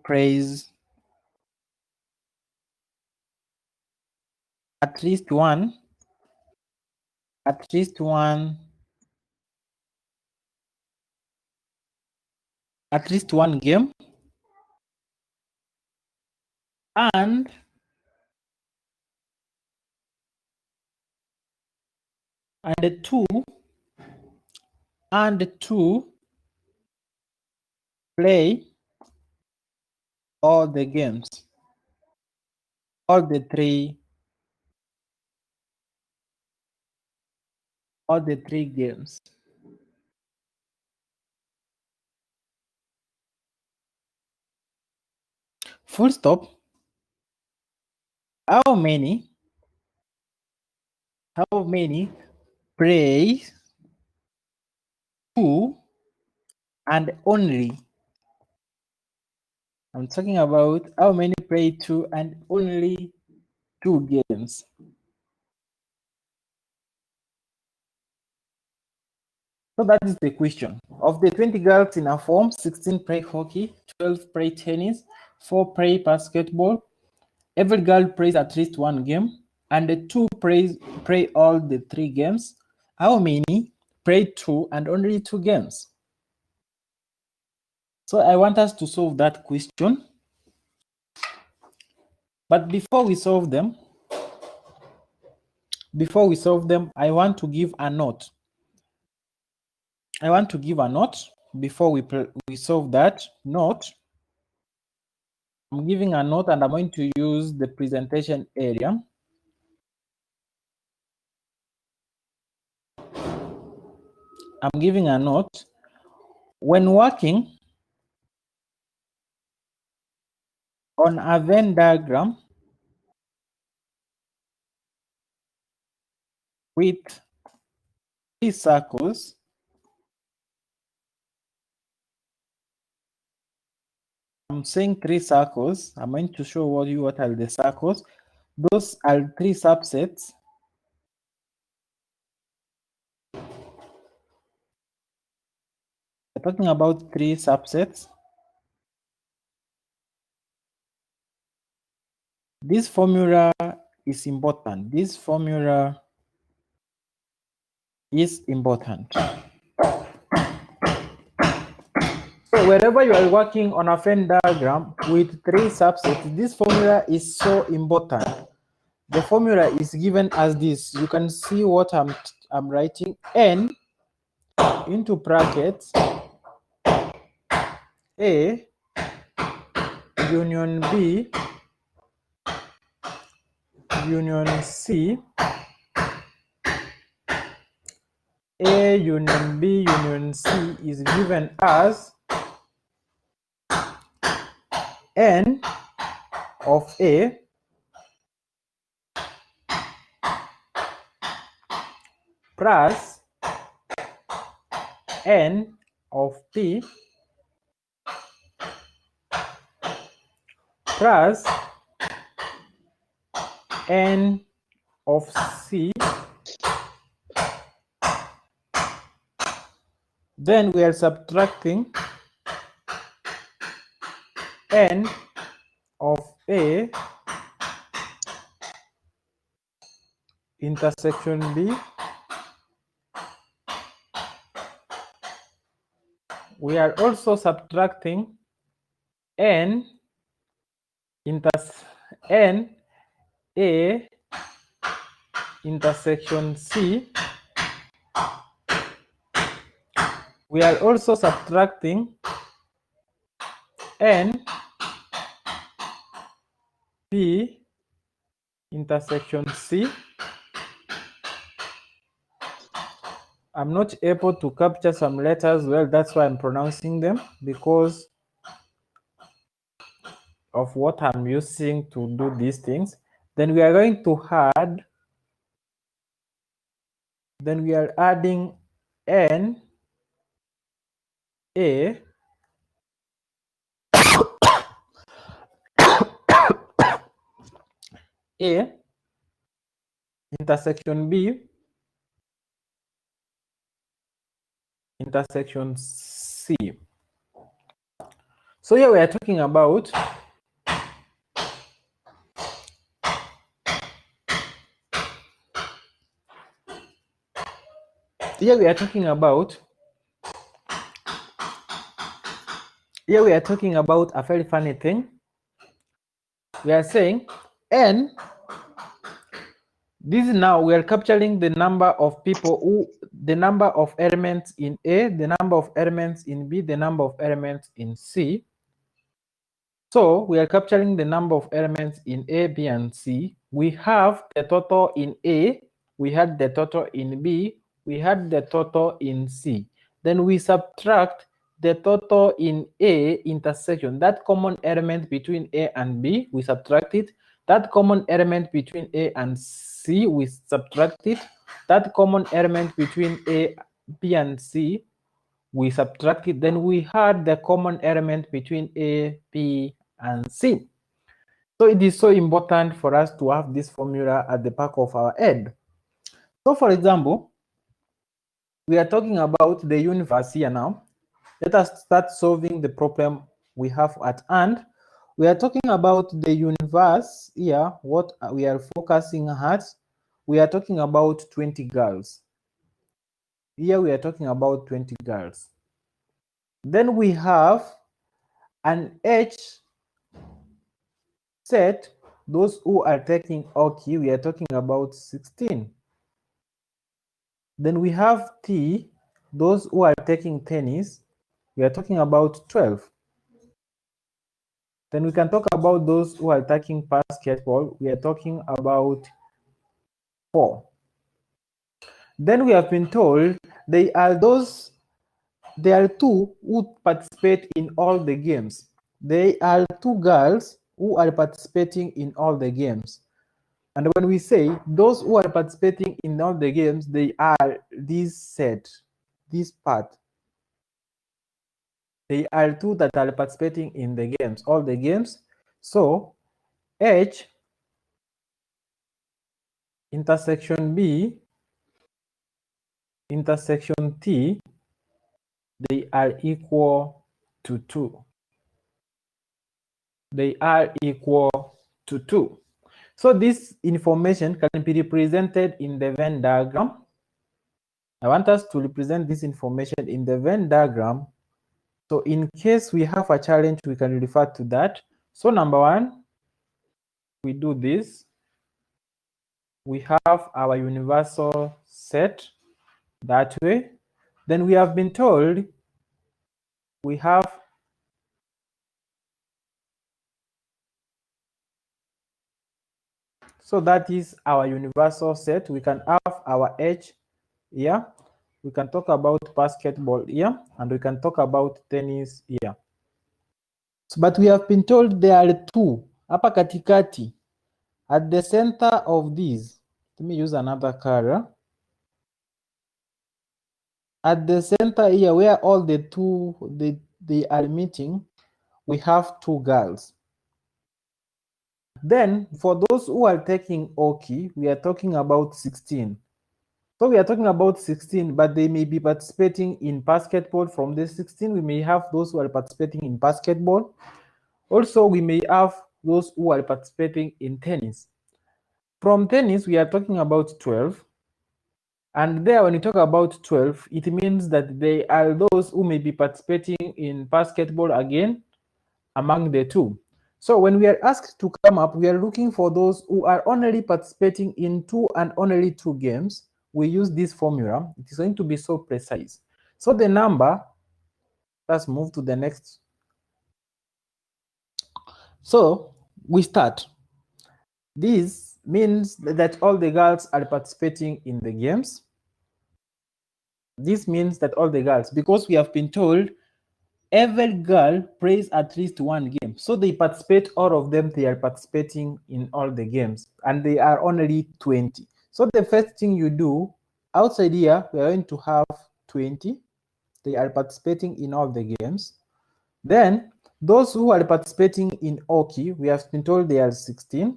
plays at least one game, and two play all the games, all the three games. Full stop. How many play 2 and only. I'm talking about how many play 2 and only 2 games. So that is the question. Of the 20 girls in a form, 16 play hockey, 12 play tennis, 4 play basketball. Every girl plays at least one game, and the 2 play all the 3 games. How many play 2 and only 2 games? So I want us to solve that question. But before we solve them, I want to give a note. I want to give a note before we solve that note. I'm giving a note and I'm going to use the presentation area. I'm giving a note. When working on a Venn diagram with 3 circles, I'm saying 3 circles. I'm going to show you what are the circles. Those are 3 subsets. We're talking about 3 subsets. This formula is important. This formula is important. So wherever you are working on a Venn diagram with 3 subsets, this formula is so important. The formula is given as this. You can see what I'm writing. N into brackets A union B union C, A union B union C is given as N of A plus N of B plus N of C. Then we are subtracting N of A intersection B. We are also subtracting N A intersection C. We are also subtracting N B intersection C. I'm not able to capture some letters well, that's why I'm pronouncing them, because of what I'm using to do these things. Then we are going to add, then we are adding N A A intersection B intersection C. So here we are talking about a very funny thing. We are saying N, this now we are capturing the number of people the number of elements in A, the number of elements in B, the number of elements in C. So we are capturing the number of elements in A, B, and C. We have the total in A, we had the total in B, we had the total in C. Then we subtract the total in A intersection, that common element between A and B, we subtract it. That common element between A and C, we subtract it. That common element between A, B, and C, we subtract it, then we had the common element between A, B, and C. So it is so important for us to have this formula at the back of our head. So for example, we are talking about the universe here now. Let us start solving the problem we have at hand. We are talking about the universe here. What we are focusing at, we are talking about 20 girls. Here we are talking about 20 girls. Then we have an H set, those who are taking hockey, we are talking about 16. Then we have T, those who are taking tennis, we are talking about 12. Then we can talk about those who are taking basketball, we are talking about 4. Then we have been told there are 2 who participate in all the games. There are 2 girls who are participating in all the games. And when we say those who are participating in all the games, they are this set, this part. They are 2 that are participating in the games, all the games. So H intersection B intersection T, they are equal to 2. They are equal to 2. So this information can be represented in the Venn diagram. I want us to represent this information in the Venn diagram. So in case we have a challenge, we can refer to that. So number 1, we do this. We have our universal set that way. Then we have been told we have so that is our universal set. We can have our H here. We can talk about basketball here, and we can talk about tennis here. So, but we have been told there are 2 hapa katikati at the center of these. Let me use another color. At the center here, where all the 2 they are meeting, we have 2 girls. Then for those who are taking hockey, we are talking about 16. So we are talking about 16, but they may be participating in basketball. From the 16, we may have those who are participating in basketball. Also, we may have those who are participating in tennis. From tennis, we are talking about 12. And there, when you talk about 12, it means that they are those who may be participating in basketball again among the 2. So when we are asked to come up, we are looking for those who are only participating in 2 and only 2 games. We use this formula. It is going to be so precise. So the number, let's move to the next. So we start. This means that all the girls are participating in the games. This means that all the girls, because we have been told every girl plays at least 1 game. So they participate, all of them, they are participating in all the games, and they are only 20. So the first thing you do, outside here, we are going to have 20. They are participating in all the games. Then those who are participating in hockey, we have been told they are 16.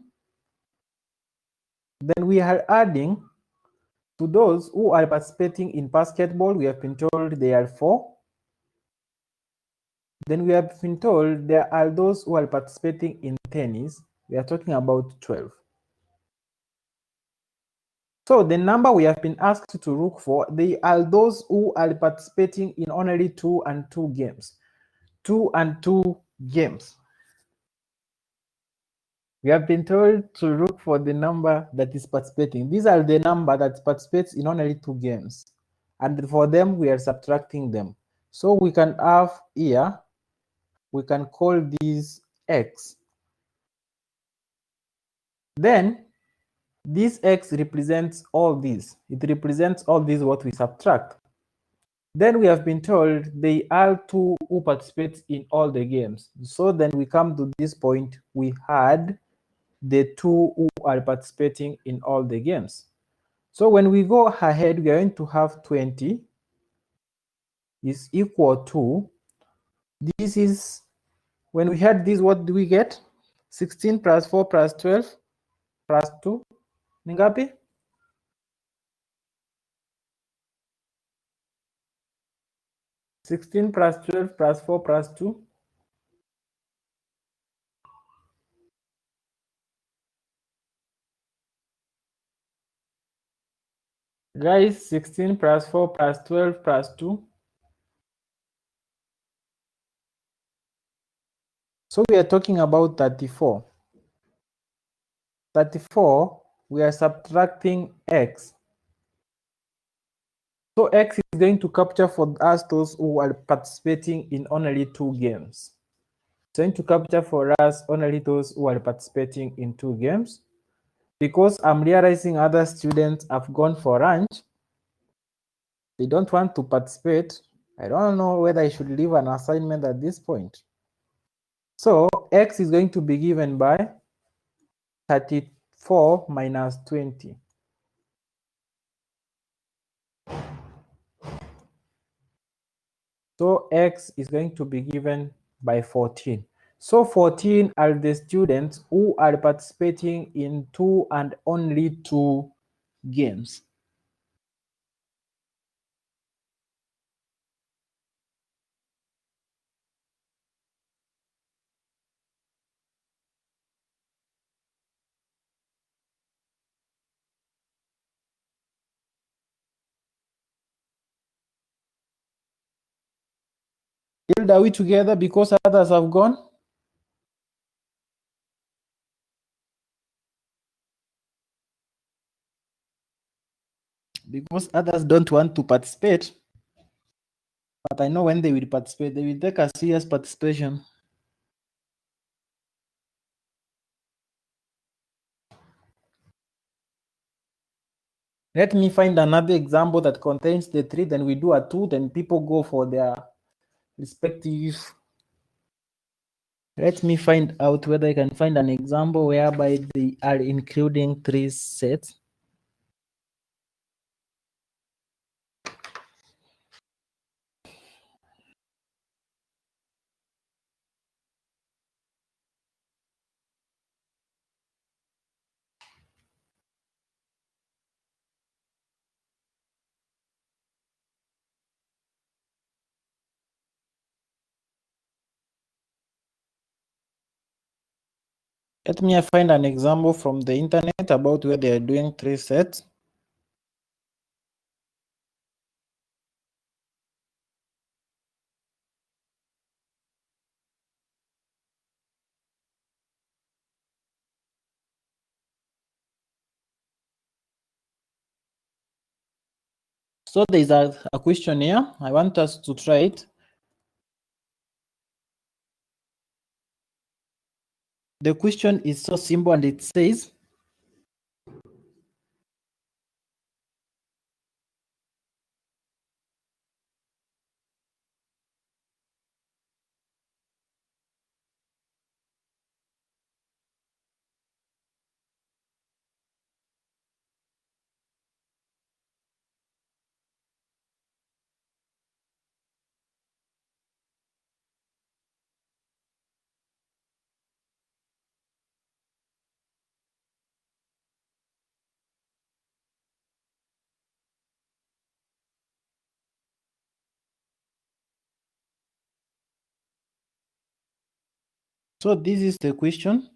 Then we are adding to those who are participating in basketball, we have been told they are 4. Then we have been told there are those who are participating in tennis. We are talking about 12. So the number we have been asked to look for, they are those who are participating in only 2 and 2 games. 2 and 2 games. We have been told to look for the number that is participating. These are the number that participates in only 2 games. And for them, we are subtracting them. So we can have here, we can call these X. Then this X represents all these. It represents all these what we subtract. Then we have been told they are 2 who participate in all the games. So then we come to this point, we had the 2 who are participating in all the games. So when we go ahead, we are going to have 20. is equal to, this is, when we had this, what do we get? 16 plus 4 plus 12 plus 2 ni ngapi? Sixteen plus 12 plus 4 plus 2. Guys, 16 plus 4 plus 12 plus 2. So we are talking about 34. 34, we are subtracting x. So x is going to capture for us those who are participating in only 2 games. It's going to capture for us only those who are participating in 2 games. Because I'm realizing other students have gone for lunch, they don't want to participate. I don't know whether I should leave an assignment at this point. So x is going to be given by 34 minus 20. So x is going to be given by 14. So 14 are the students who are participating in 2 and only 2 games. Hilda, are we together because others have gone? Because others don't want to participate. But I know when they will participate, they will take a serious participation. Let me find another example that contains the 3, then we do a 2, then people go for their respective. Let me find out whether I can find an example whereby they are including 3 sets. Let me find an example from the internet about where they are doing 3 sets. So there's a question here. I want us to try it. The question is so simple and it says, so this is the question.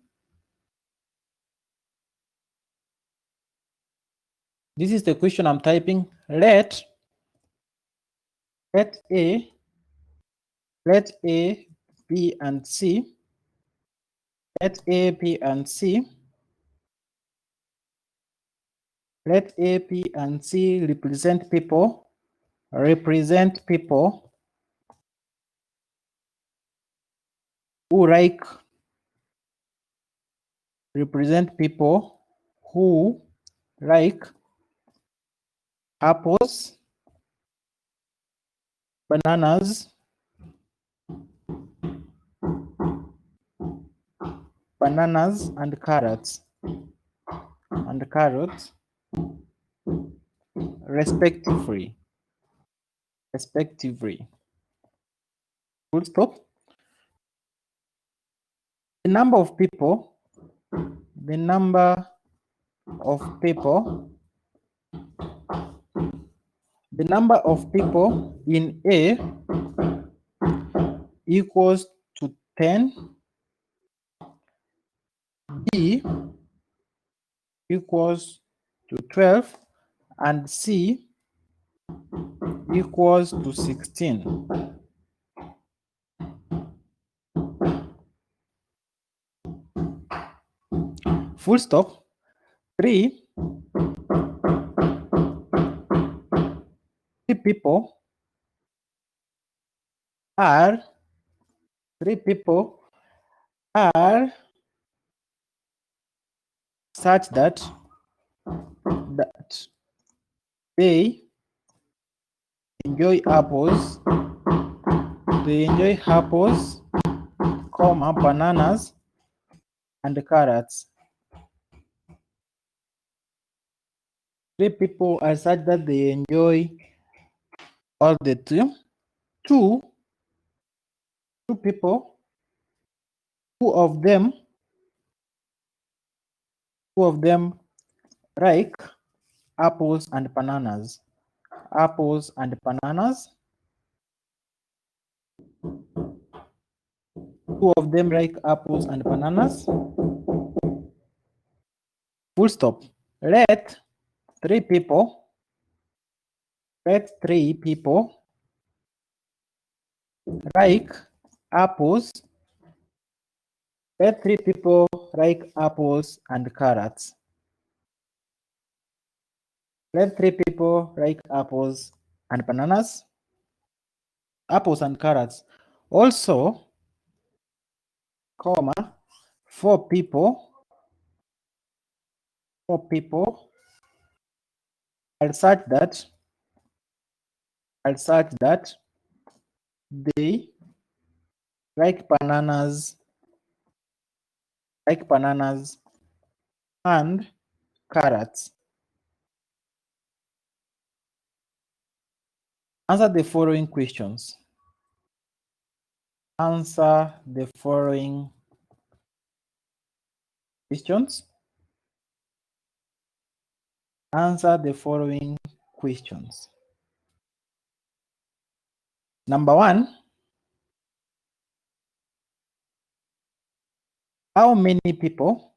This is the question I'm typing. Let A, B, and C. Let A, B, and C. Let A, B, and C represent people. Represent people who like. Represent people who like apples, bananas, and carrots, respectively. respectively. Full stop. The number of people in A equals to 10, B equals to 12, and C equals to 16. Full stop. 3 people are such that they enjoy apples, bananas, and carrots. 3 people are such that they enjoy all the two. Two people, two of them like apples and bananas. Apples and bananas. Two of them like apples and bananas. Full stop. Let 3 people like apples. Let 3 people like apples and carrots. Let 3 people like apples and bananas. Apples and carrots. Also, 4 people are such that they like bananas and carrots. Answer the following questions. Answer the following questions. Number 1, how many people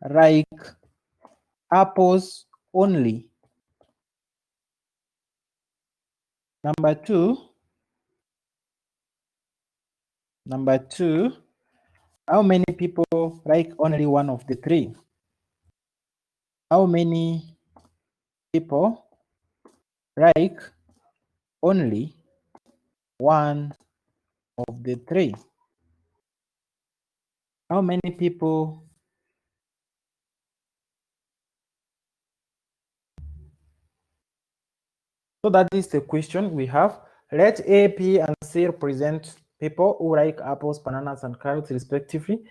like apples only? Number 2, how many people like only one of the 3? How many people like only one of the 3? How many people So that is the question we have. Let A, B, and C represent people who like apples, bananas, and carrots respectively.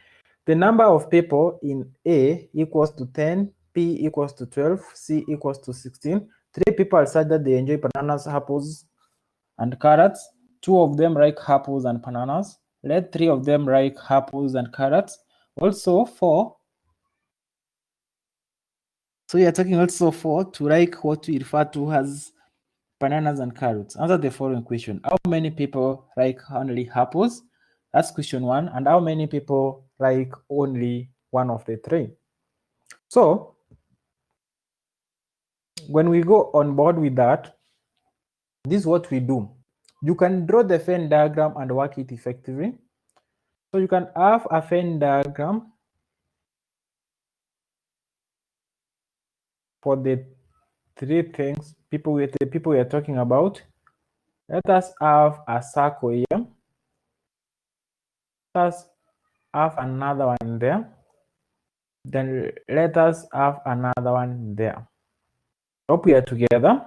The number of people in A equals to 10, B equals to 12, C equals to 16. 3 people are such that they enjoy bananas, apples, and carrots. 2 of them like apples and bananas. Let 3 of them like apples and carrots. Also 4. So we are talking also 4 to like what we refer to as bananas and carrots. Answer the following question. How many people like only apples? That's question 1. And how many people like only one of the 3? So when we go on board with that, this is what we do. You can draw the Venn diagram and work it effectively. So you can have a Venn diagram for the 3 things the people we are talking about. Let us have a circle here. Let us have another one there. Then let us have another one there. Hope we are together.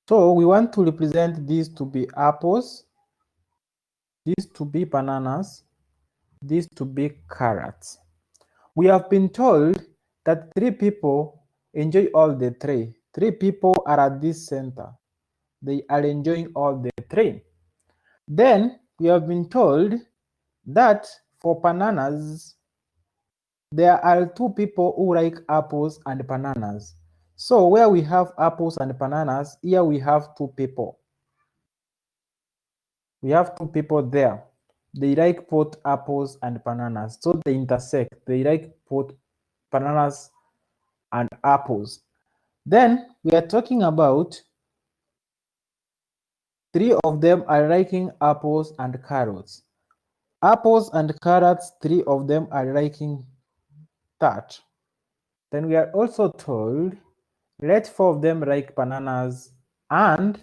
So we want to represent these to be apples, these to be bananas, these to be carrots. We have been told that 3 people enjoy all the 3. 3 people are at this center. They are enjoying all the 3. Then we have been told that for bananas, there are 2 people who like apples and bananas. So where we have apples and bananas, here we have 2 people. We have 2 people there. They like both apples and bananas. So they intersect. They like both bananas and apples. Then we are talking about 3 of them are liking apples and carrots. Apples and carrots, 3 of them are liking that. Then we are also told let 4 of them like bananas and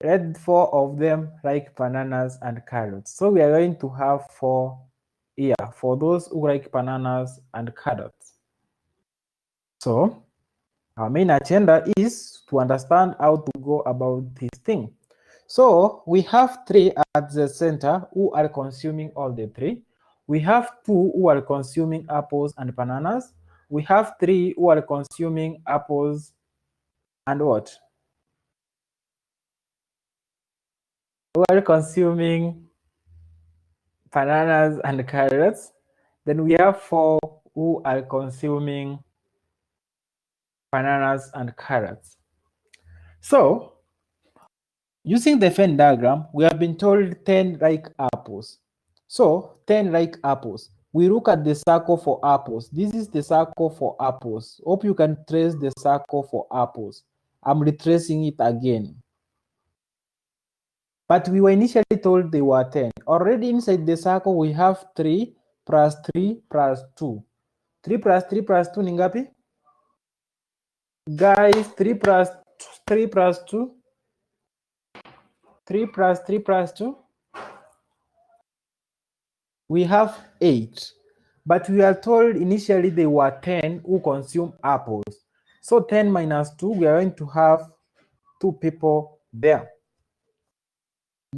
let 4 of them like bananas and carrots. So we are going to have 4 here for those who like bananas and carrots. So our main agenda is to understand how to go about this thing. So we have 3 at the center who are consuming all the 3. We have 2 who are consuming apples and bananas. We have 3 who are consuming apples and what? Who are consuming bananas and carrots. Then we have 4 who are consuming bananas and carrots. So using the Venn diagram, we have been told 10 like apples. So 10 like apples. We look at the circle for apples. This is the circle for apples. Hope you can trace the circle for apples. I'm retracing it again. But we were initially told they were 10. Already inside the circle, we have 3 plus 3 plus 2. 3 plus 3 plus 2 ni ngapi? Guys, 3 plus 3 plus 2. 3 plus 3 plus 2. We have 8. But we are told initially they were 10 who consume apples. So 10 minus 2, we are going to have 2 people there.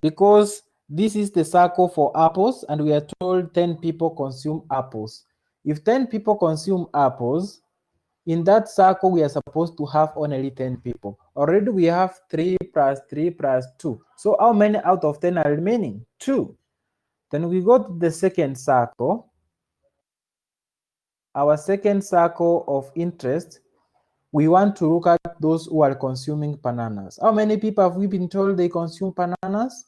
Because this is the circle for apples, and we are told 10 people consume apples. If 10 people consume apples, in that circle, we are supposed to have only 10 people. Already we have 3 plus 3 plus 2. So how many out of 10 are remaining? 2. Then we go to the second circle. Our second circle of interest, we want to look at those who are consuming bananas. How many people have we been told they consume bananas?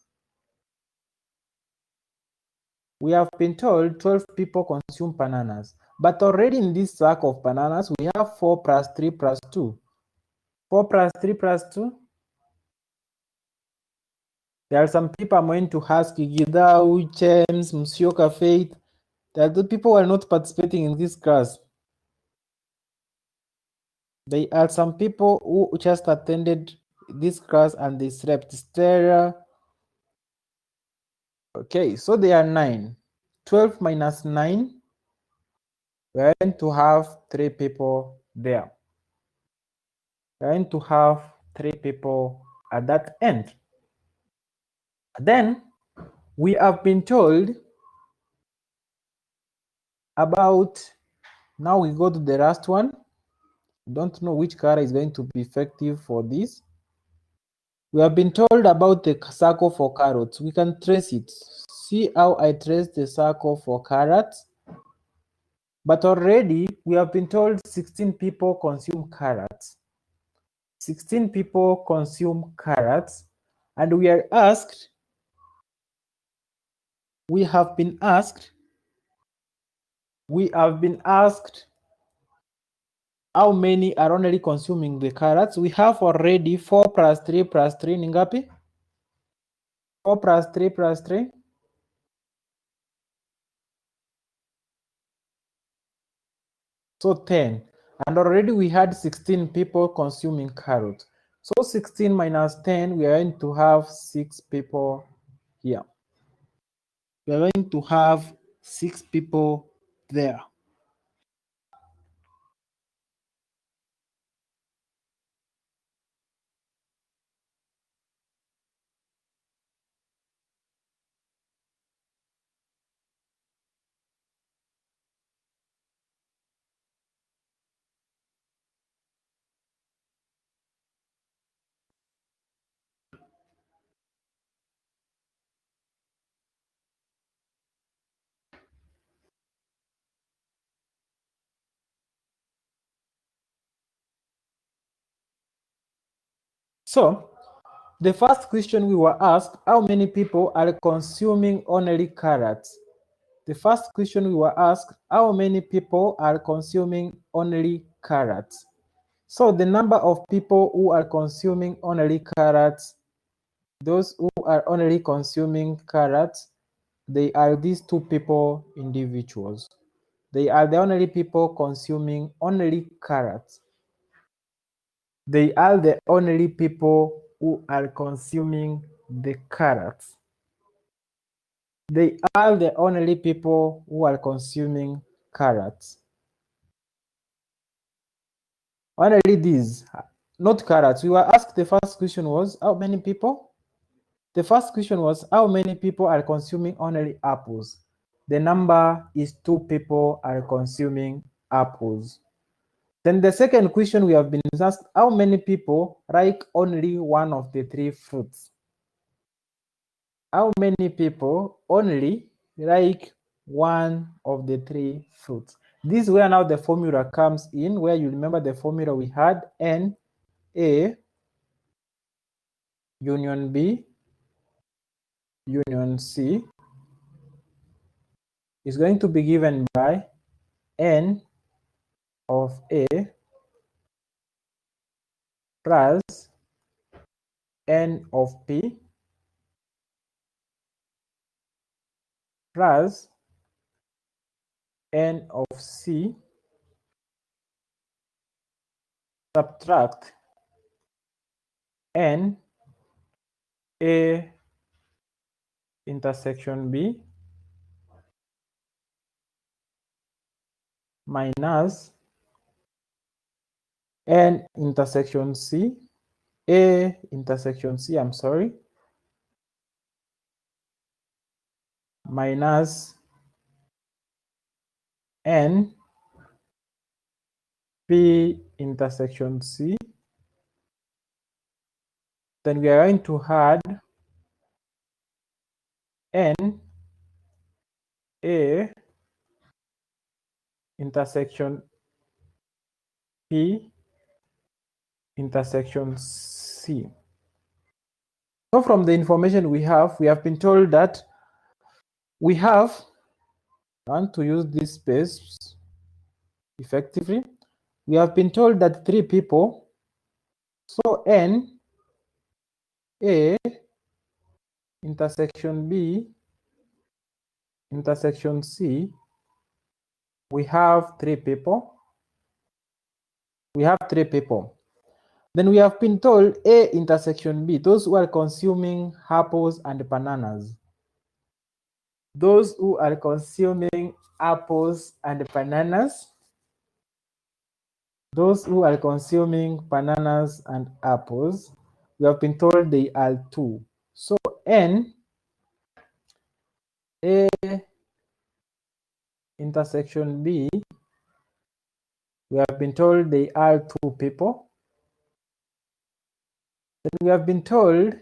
We have been told 12 people consume bananas. But already in this sack of bananas, we have 4 plus 3 plus 2. 4 plus 3 plus 2. There are some people I'm going to ask, Gidau, James, Msioka, Faith. There are the people who are not participating in this class. There are some people who just attended this class and they slept. Stella. Okay, so they are 9. 12 minus 9. We're going to have 3 people there. We're going to have 3 people at that end. Then we have been told about, now we go to the last one. Don't know which color is going to be effective for this. We have been told about the circle for carrots. We can trace it. See how I trace the circle for carrots. But already we have been told 16 people consume carrots. 16 people consume carrots, and we are asked, we have been asked how many are only consuming the carrots. We have already 4 plus 3 plus 3 ni ngapi? 4 plus 3 plus 3. So 10. And already we had 16 people consuming carrots. So 16 minus 10, we are going to have 6 people here. We are going to have 6 people there. So the first question we were asked, how many people are consuming only carrots? The first question we were asked, how many people are consuming only carrots? So the number of people who are consuming only carrots, those who are only consuming carrots, they are these two people individuals. They are the only people consuming only carrots. They are the only people who are consuming the carrots. They are the only people who are consuming carrots. Only these, not carrots. We were asked, the first question was, how many people? The first question was, how many people are consuming only apples? The number is 2 people are consuming apples. Then the second question we have been asked, how many people like only one of the 3 fruits? How many people only like one of the 3 fruits? This is where now the formula comes in, where you remember the formula we had, N, A, union B, union C is going to be given by N of A plus N of P plus N of C subtract N A intersection B minus N intersection C, A intersection C, I'm sorry, minus N P intersection C. Then we are going to add N A intersection P intersection C. So from the information we have been told that we have, I want to use this space effectively, we have been told that 3 people, so N A intersection B intersection C, we have 3 people. We have 3 people. Then we have been told A intersection B, those who are consuming apples and bananas. Those who are consuming apples and bananas. Those who are consuming bananas and apples, we have been told they are 2. So N A intersection B, we have been told they are 2 people. Then we have been told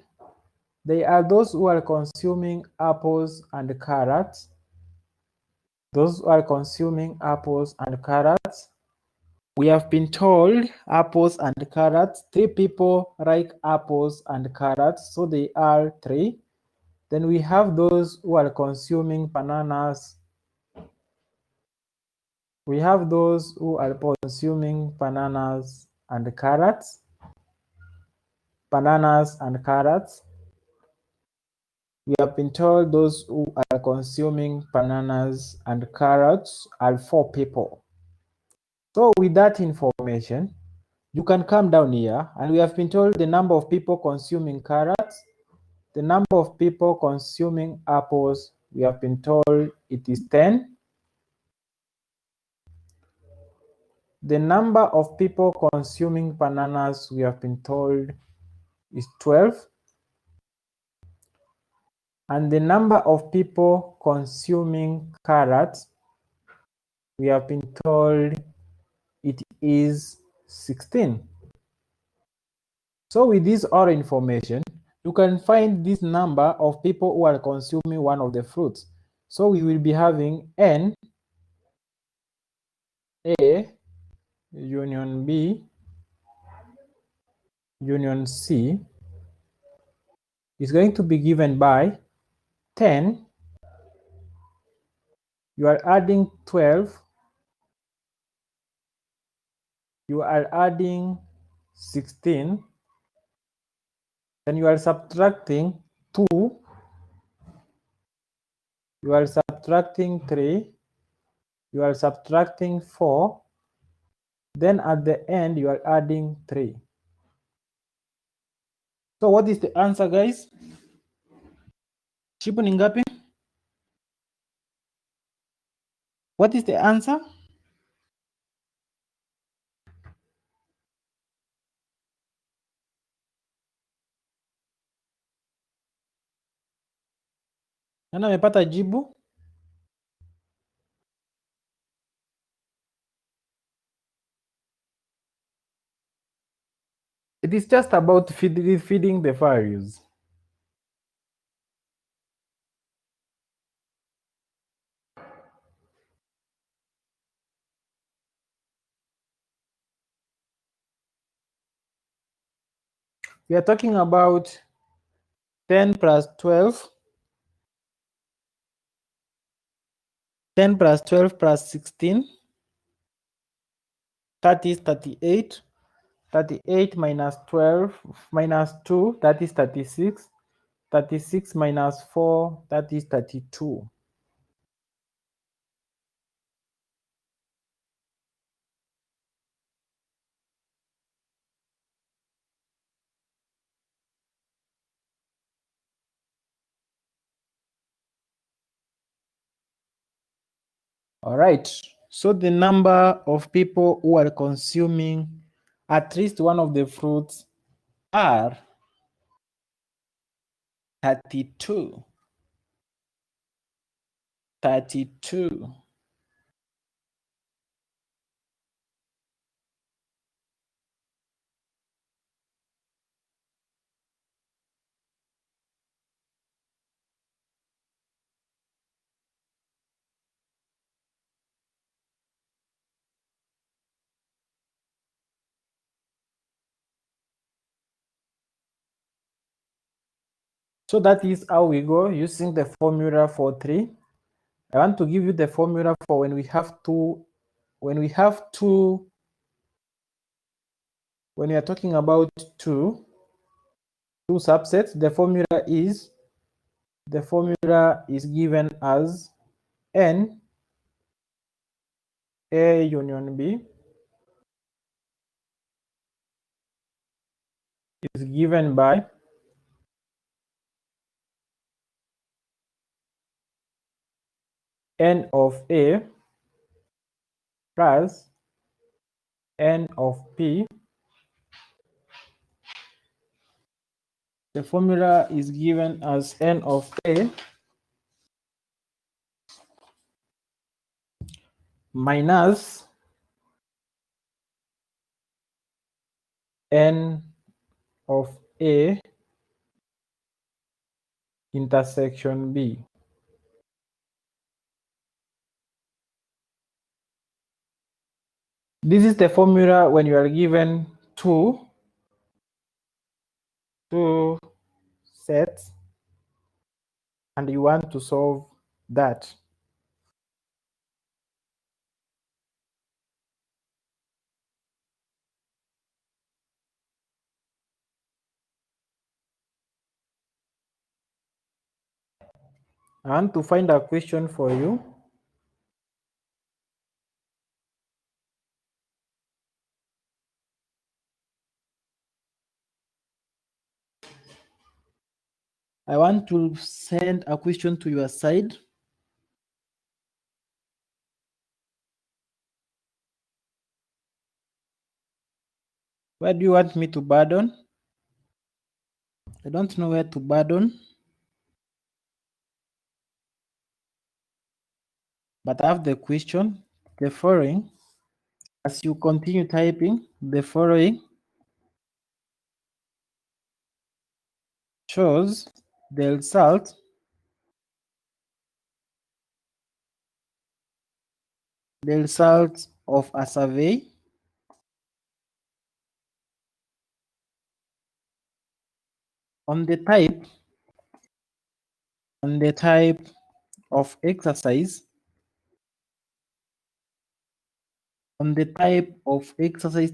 they are those who are consuming apples and carrots. Those who are consuming apples and carrots. We have been told apples and carrots. 3 people like apples and carrots, so they are 3. Then we have those who are consuming bananas. We have those who are consuming bananas and carrots. Bananas and carrots. We have been told those who are consuming bananas and carrots are 4 people. So with that information, you can come down here, and we have been told the number of people consuming carrots, the number of people consuming apples, we have been told it is 10. The number of people consuming bananas, we have been told is 12. And the number of people consuming carrots, we have been told it is 16. So with this all information, you can find this number of people who are consuming one of the fruits. So we will be having N A union B union C is going to be given by 10. You are adding 12. You are adding 16. Then you are subtracting 2. You are subtracting 3. You are subtracting 4. Then at the end, you are adding 3. So what is the answer, guys? Jibu ni ngapi? What is the answer? Nani amepata jibu? It is just about feeding the values. We are talking about 10 plus 12. 10 plus 12 plus 16. That is 38. 38 minus 12 minus 2, that is 36. 36 minus 4, that is 32. All right. So the number of people who are consuming at least one of the fruits are 32. 32. So that is how we go using the formula for 3. I want to give you the formula for when we have two, when we are talking about two subsets, the formula is given as n A union B is given by n of A plus n of P. The formula is given as n of A minus n of A intersection B. This is the formula when you are given two sets and you want to solve that. I want to find a question for you. I want to send a question to your side. Where do you want me to burden? I don't know where to burden, but I have the question. The following, as you continue typing, the following shows the result of a survey on the type of exercise,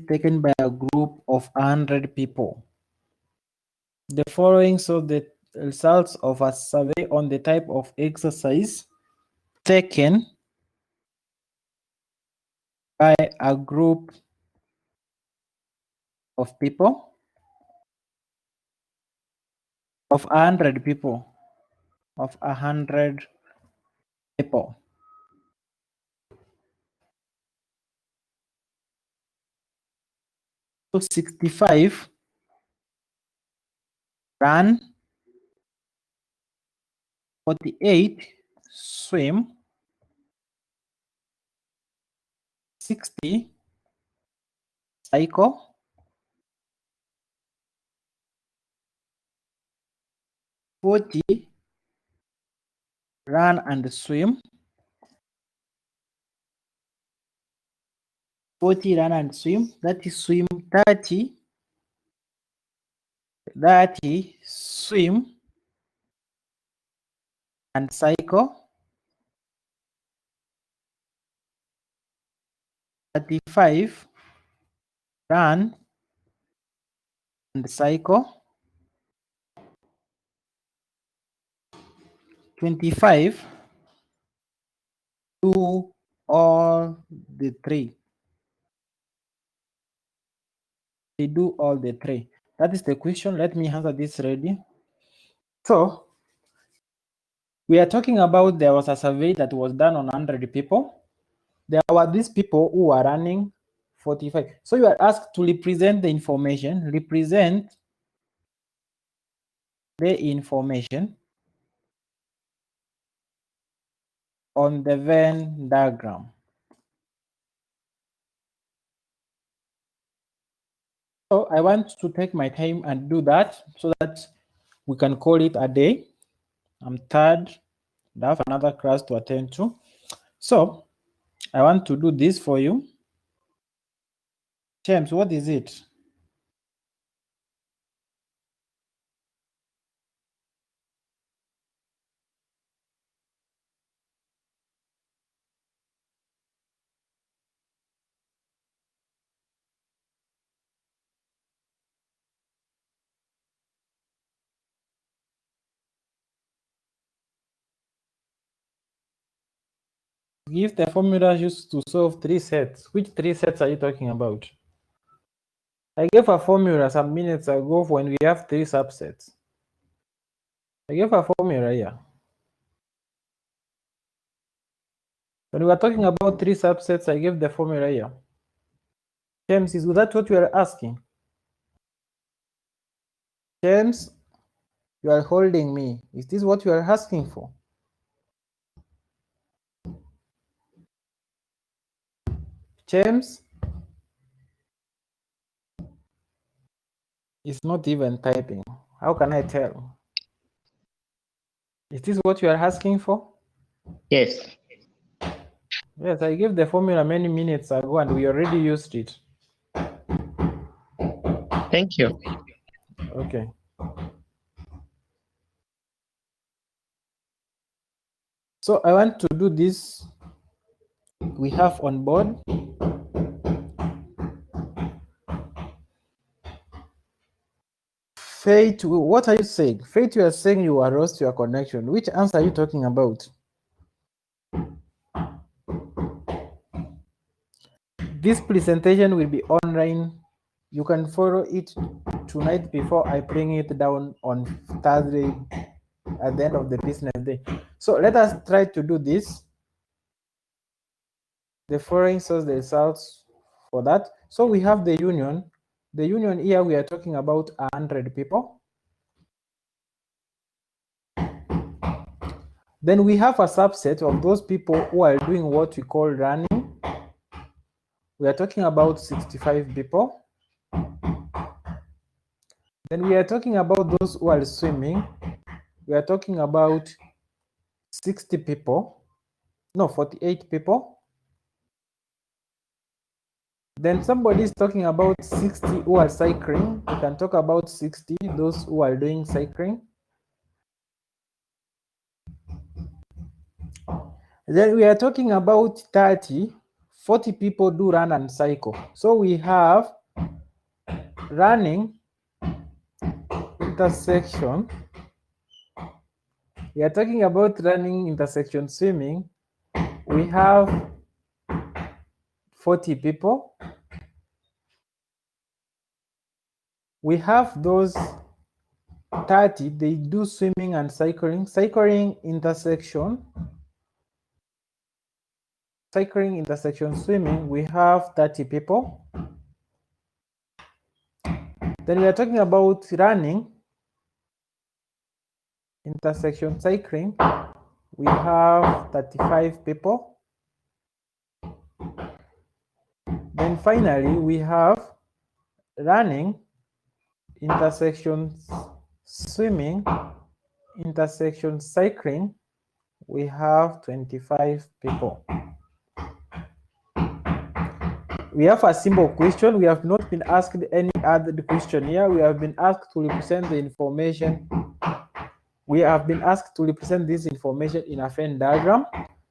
taken by a group of 100 people. The following shows the results of a survey on the type of exercise taken by a group of people, of 100 people, So 65 run, 48 swim, 60 cycle, 40 run and swim, 40 run and swim, that is swim 30, swim and cycle, 35 run and cycle, 25 do all the three. They do all the three. That is the question. Let me answer this ready. So we are talking about there was a survey that was done on 100 people. There were these people who are running 45. So you are asked to represent the information, on the Venn diagram. So I want to take my time and do that so that we can call it a day. I'm tired. I have another class to attend to. So I want to do this for you. James, what is it? Give the formula used to solve 3 sets. Which 3 sets are you talking about? I gave a formula some minutes ago when we have 3 subsets. I gave a formula here. When we were talking about 3 subsets, I gave the formula here. James, is that what you are asking? James, you are holding me. Is this what you are asking for? James is not even typing. How can I tell? Is this what you are asking for? Yes. Yes, I gave the formula many minutes ago and we already used it. Thank you. Okay. So I want to do this. We have on board. Faith, what are you saying? Faith, you are saying you are lost your connection. Which answer are you talking about? This presentation will be online. You can follow it tonight before I bring it down on Thursday at the end of the business day. So let us try to do this. The following shows the results for that. So we have the union. The union here, we are talking about 100 people. Then we have a subset of those people who are doing what we call running. We are talking about 65 people. Then we are talking about those who are swimming. We are talking about 60 people. No, 48 people. Then somebody is talking about 60 who are cycling. We can talk about 60, those who are doing cycling. Then we are talking about 30, 40 people do run and cycle. So we have running, intersection. We are talking about running, intersection, swimming. We have 40 people. We have those 30, they do swimming and cycling. Cycling, intersection, swimming, we have 30 people. Then we are talking about running, intersection, cycling, we have 35 people. Then finally, we have running, intersection, swimming, intersection, cycling, we have 25 people. We have a simple question. We have not been asked any other question here. We have been asked to represent the information. We have been asked to represent this information in a Venn diagram.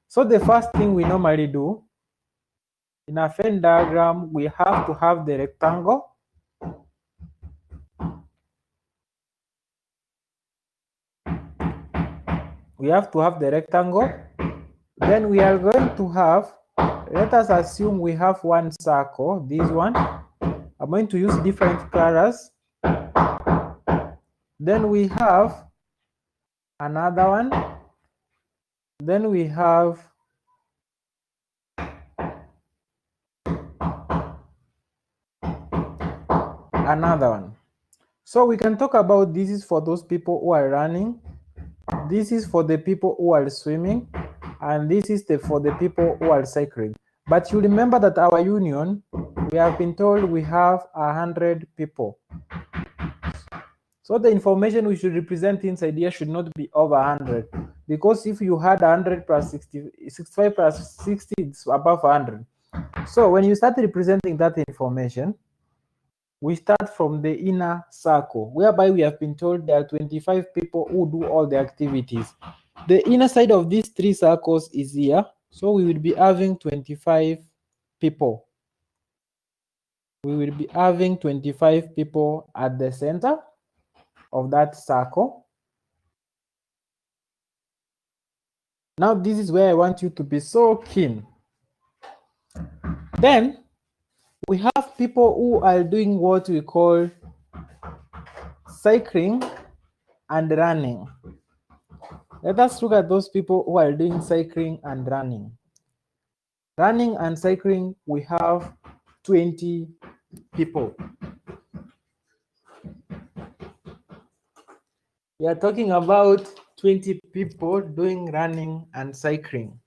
So the first thing we normally do in a Venn diagram, we have to have the rectangle. We have to have the rectangle. Then we are going to have, let us assume we have one circle, this one. I'm going to use different colors. Then we have another one. Then we have another one. So we can talk about this is for those people who are running. This is for the people who are swimming. And this is for the people who are cycling. But you remember that our union, we have been told we have 100 people. So the information we should represent inside here should not be over 100. Because if you had 100 plus 60, 65 plus 60, it's above 100. So when you start representing that information, we start from the inner circle, whereby we have been told there are 25 people who do all the activities. The inner side of these three circles is here. So we will be having 25 people. We will be having 25 people at the center of that circle. Now this is where I want you to be so keen. Then we have people who are doing what we call cycling and running. Let us look at those people who are doing cycling and running. Running and cycling, we have 20 people. We are talking about 20 people doing running and cycling.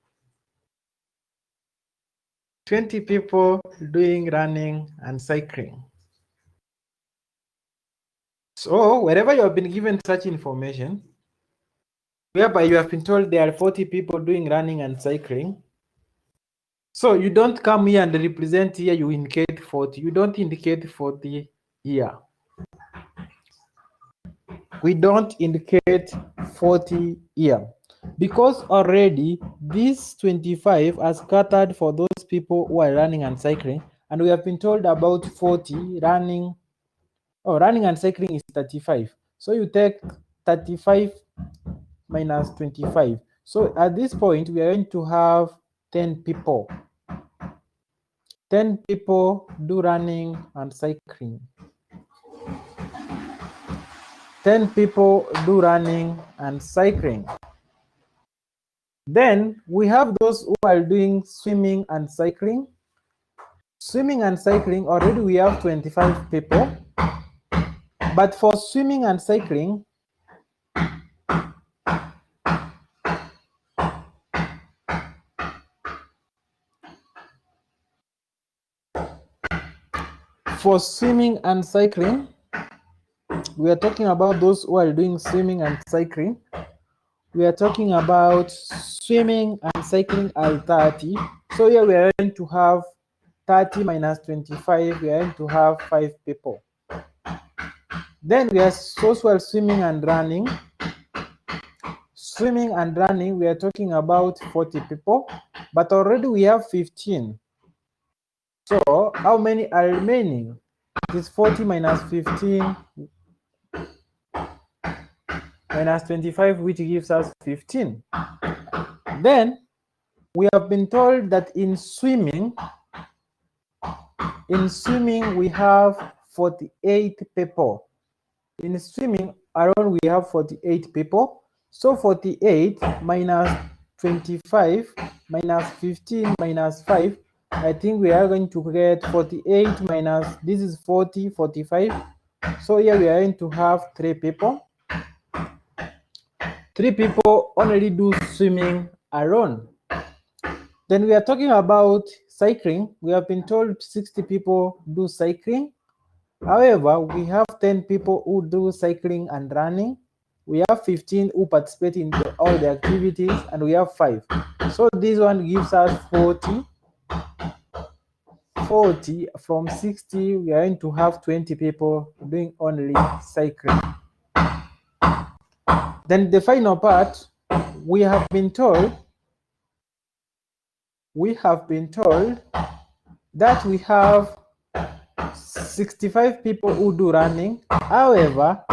20 people doing running and cycling. So wherever you have been given such information, whereby you have been told there are 40 people doing running and cycling, so you don't come here and represent here, you indicate 40. You don't indicate 40 here. We don't indicate 40 here. Because already these 25 are scattered for those people who are running and cycling. And we have been told about 40 running. Oh, running and cycling is 35. So you take 35 minus 25. So at this point, we are going to have 10 people. 10 people do running and cycling. 10 people do running and cycling. Then we have those who are doing swimming and cycling. Swimming and cycling, already we have 25 people. But for swimming and cycling, we are talking about those who are doing swimming and cycling. We are talking about swimming and cycling are 30. So here we are going to have 30 minus 25, we are going to have 5 people. Then we are social swimming and running. Swimming and running, we are talking about 40 people, but already we have 15. So how many are remaining? It is 40 minus 15 minus 25, which gives us 15. Then we have been told that in swimming we have 48 people. In swimming alone, we have 48 people. So 48 minus 25 minus 15 minus 5, I think we are going to get 48 minus, this is 40, 45. So here we are going to have 3 people. 3 people only do swimming alone. Then we are talking about cycling. We have been told 60 people do cycling. However, we have 10 people who do cycling and running. We have 15 who participate in all the activities, and we have 5. So this one gives us 40. 40 from 60, we are going to have 20 people doing only cycling. Then the final part, we have been told that we have 65 people who do running. However,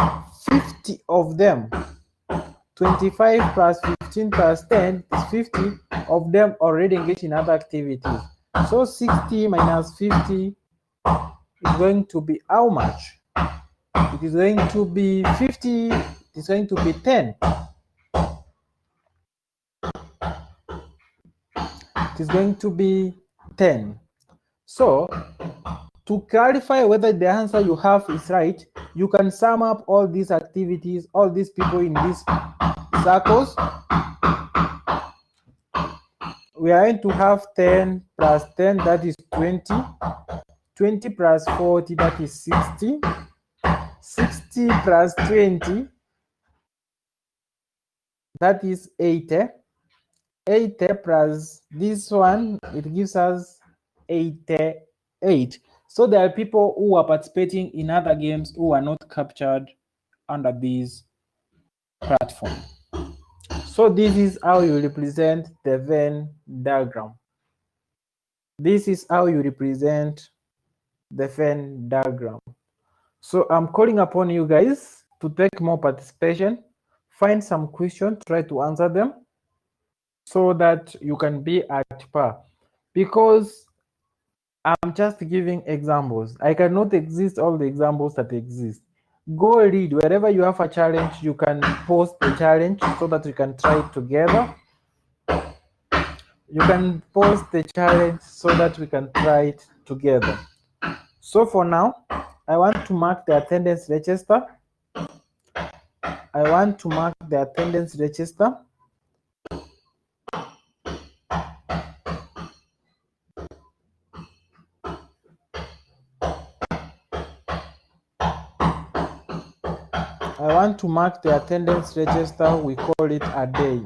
50 of them, 25 plus 15 plus 10 is 50 of them already engaged in other activities. So 60 minus 50 is going to be how much? It is going to be 50, it is going to be 10. It is going to be 10. So to clarify whether the answer you have is right, you can sum up all these activities, all these people in these circles. We are going to have 10 plus 10, that is 20. 20 plus 40, that is 60. 60 plus 20, that is 80. 80 plus this one, it gives us 88. So there are people who are participating in other games who are not captured under this platform. So this is how you represent the Venn diagram. This is how you represent the Venn diagram. So I'm calling upon you guys to take more participation, find some questions, try to answer them so that you can be at par. Because I'm just giving examples. I cannot exist all the examples that exist. Go read. Wherever you have a challenge, you can post the challenge so that we can try it together. You can post the challenge so that we can try it together. So for now, I want to mark the attendance register. I want to mark the attendance register. I want to mark the attendance register. We call it a day.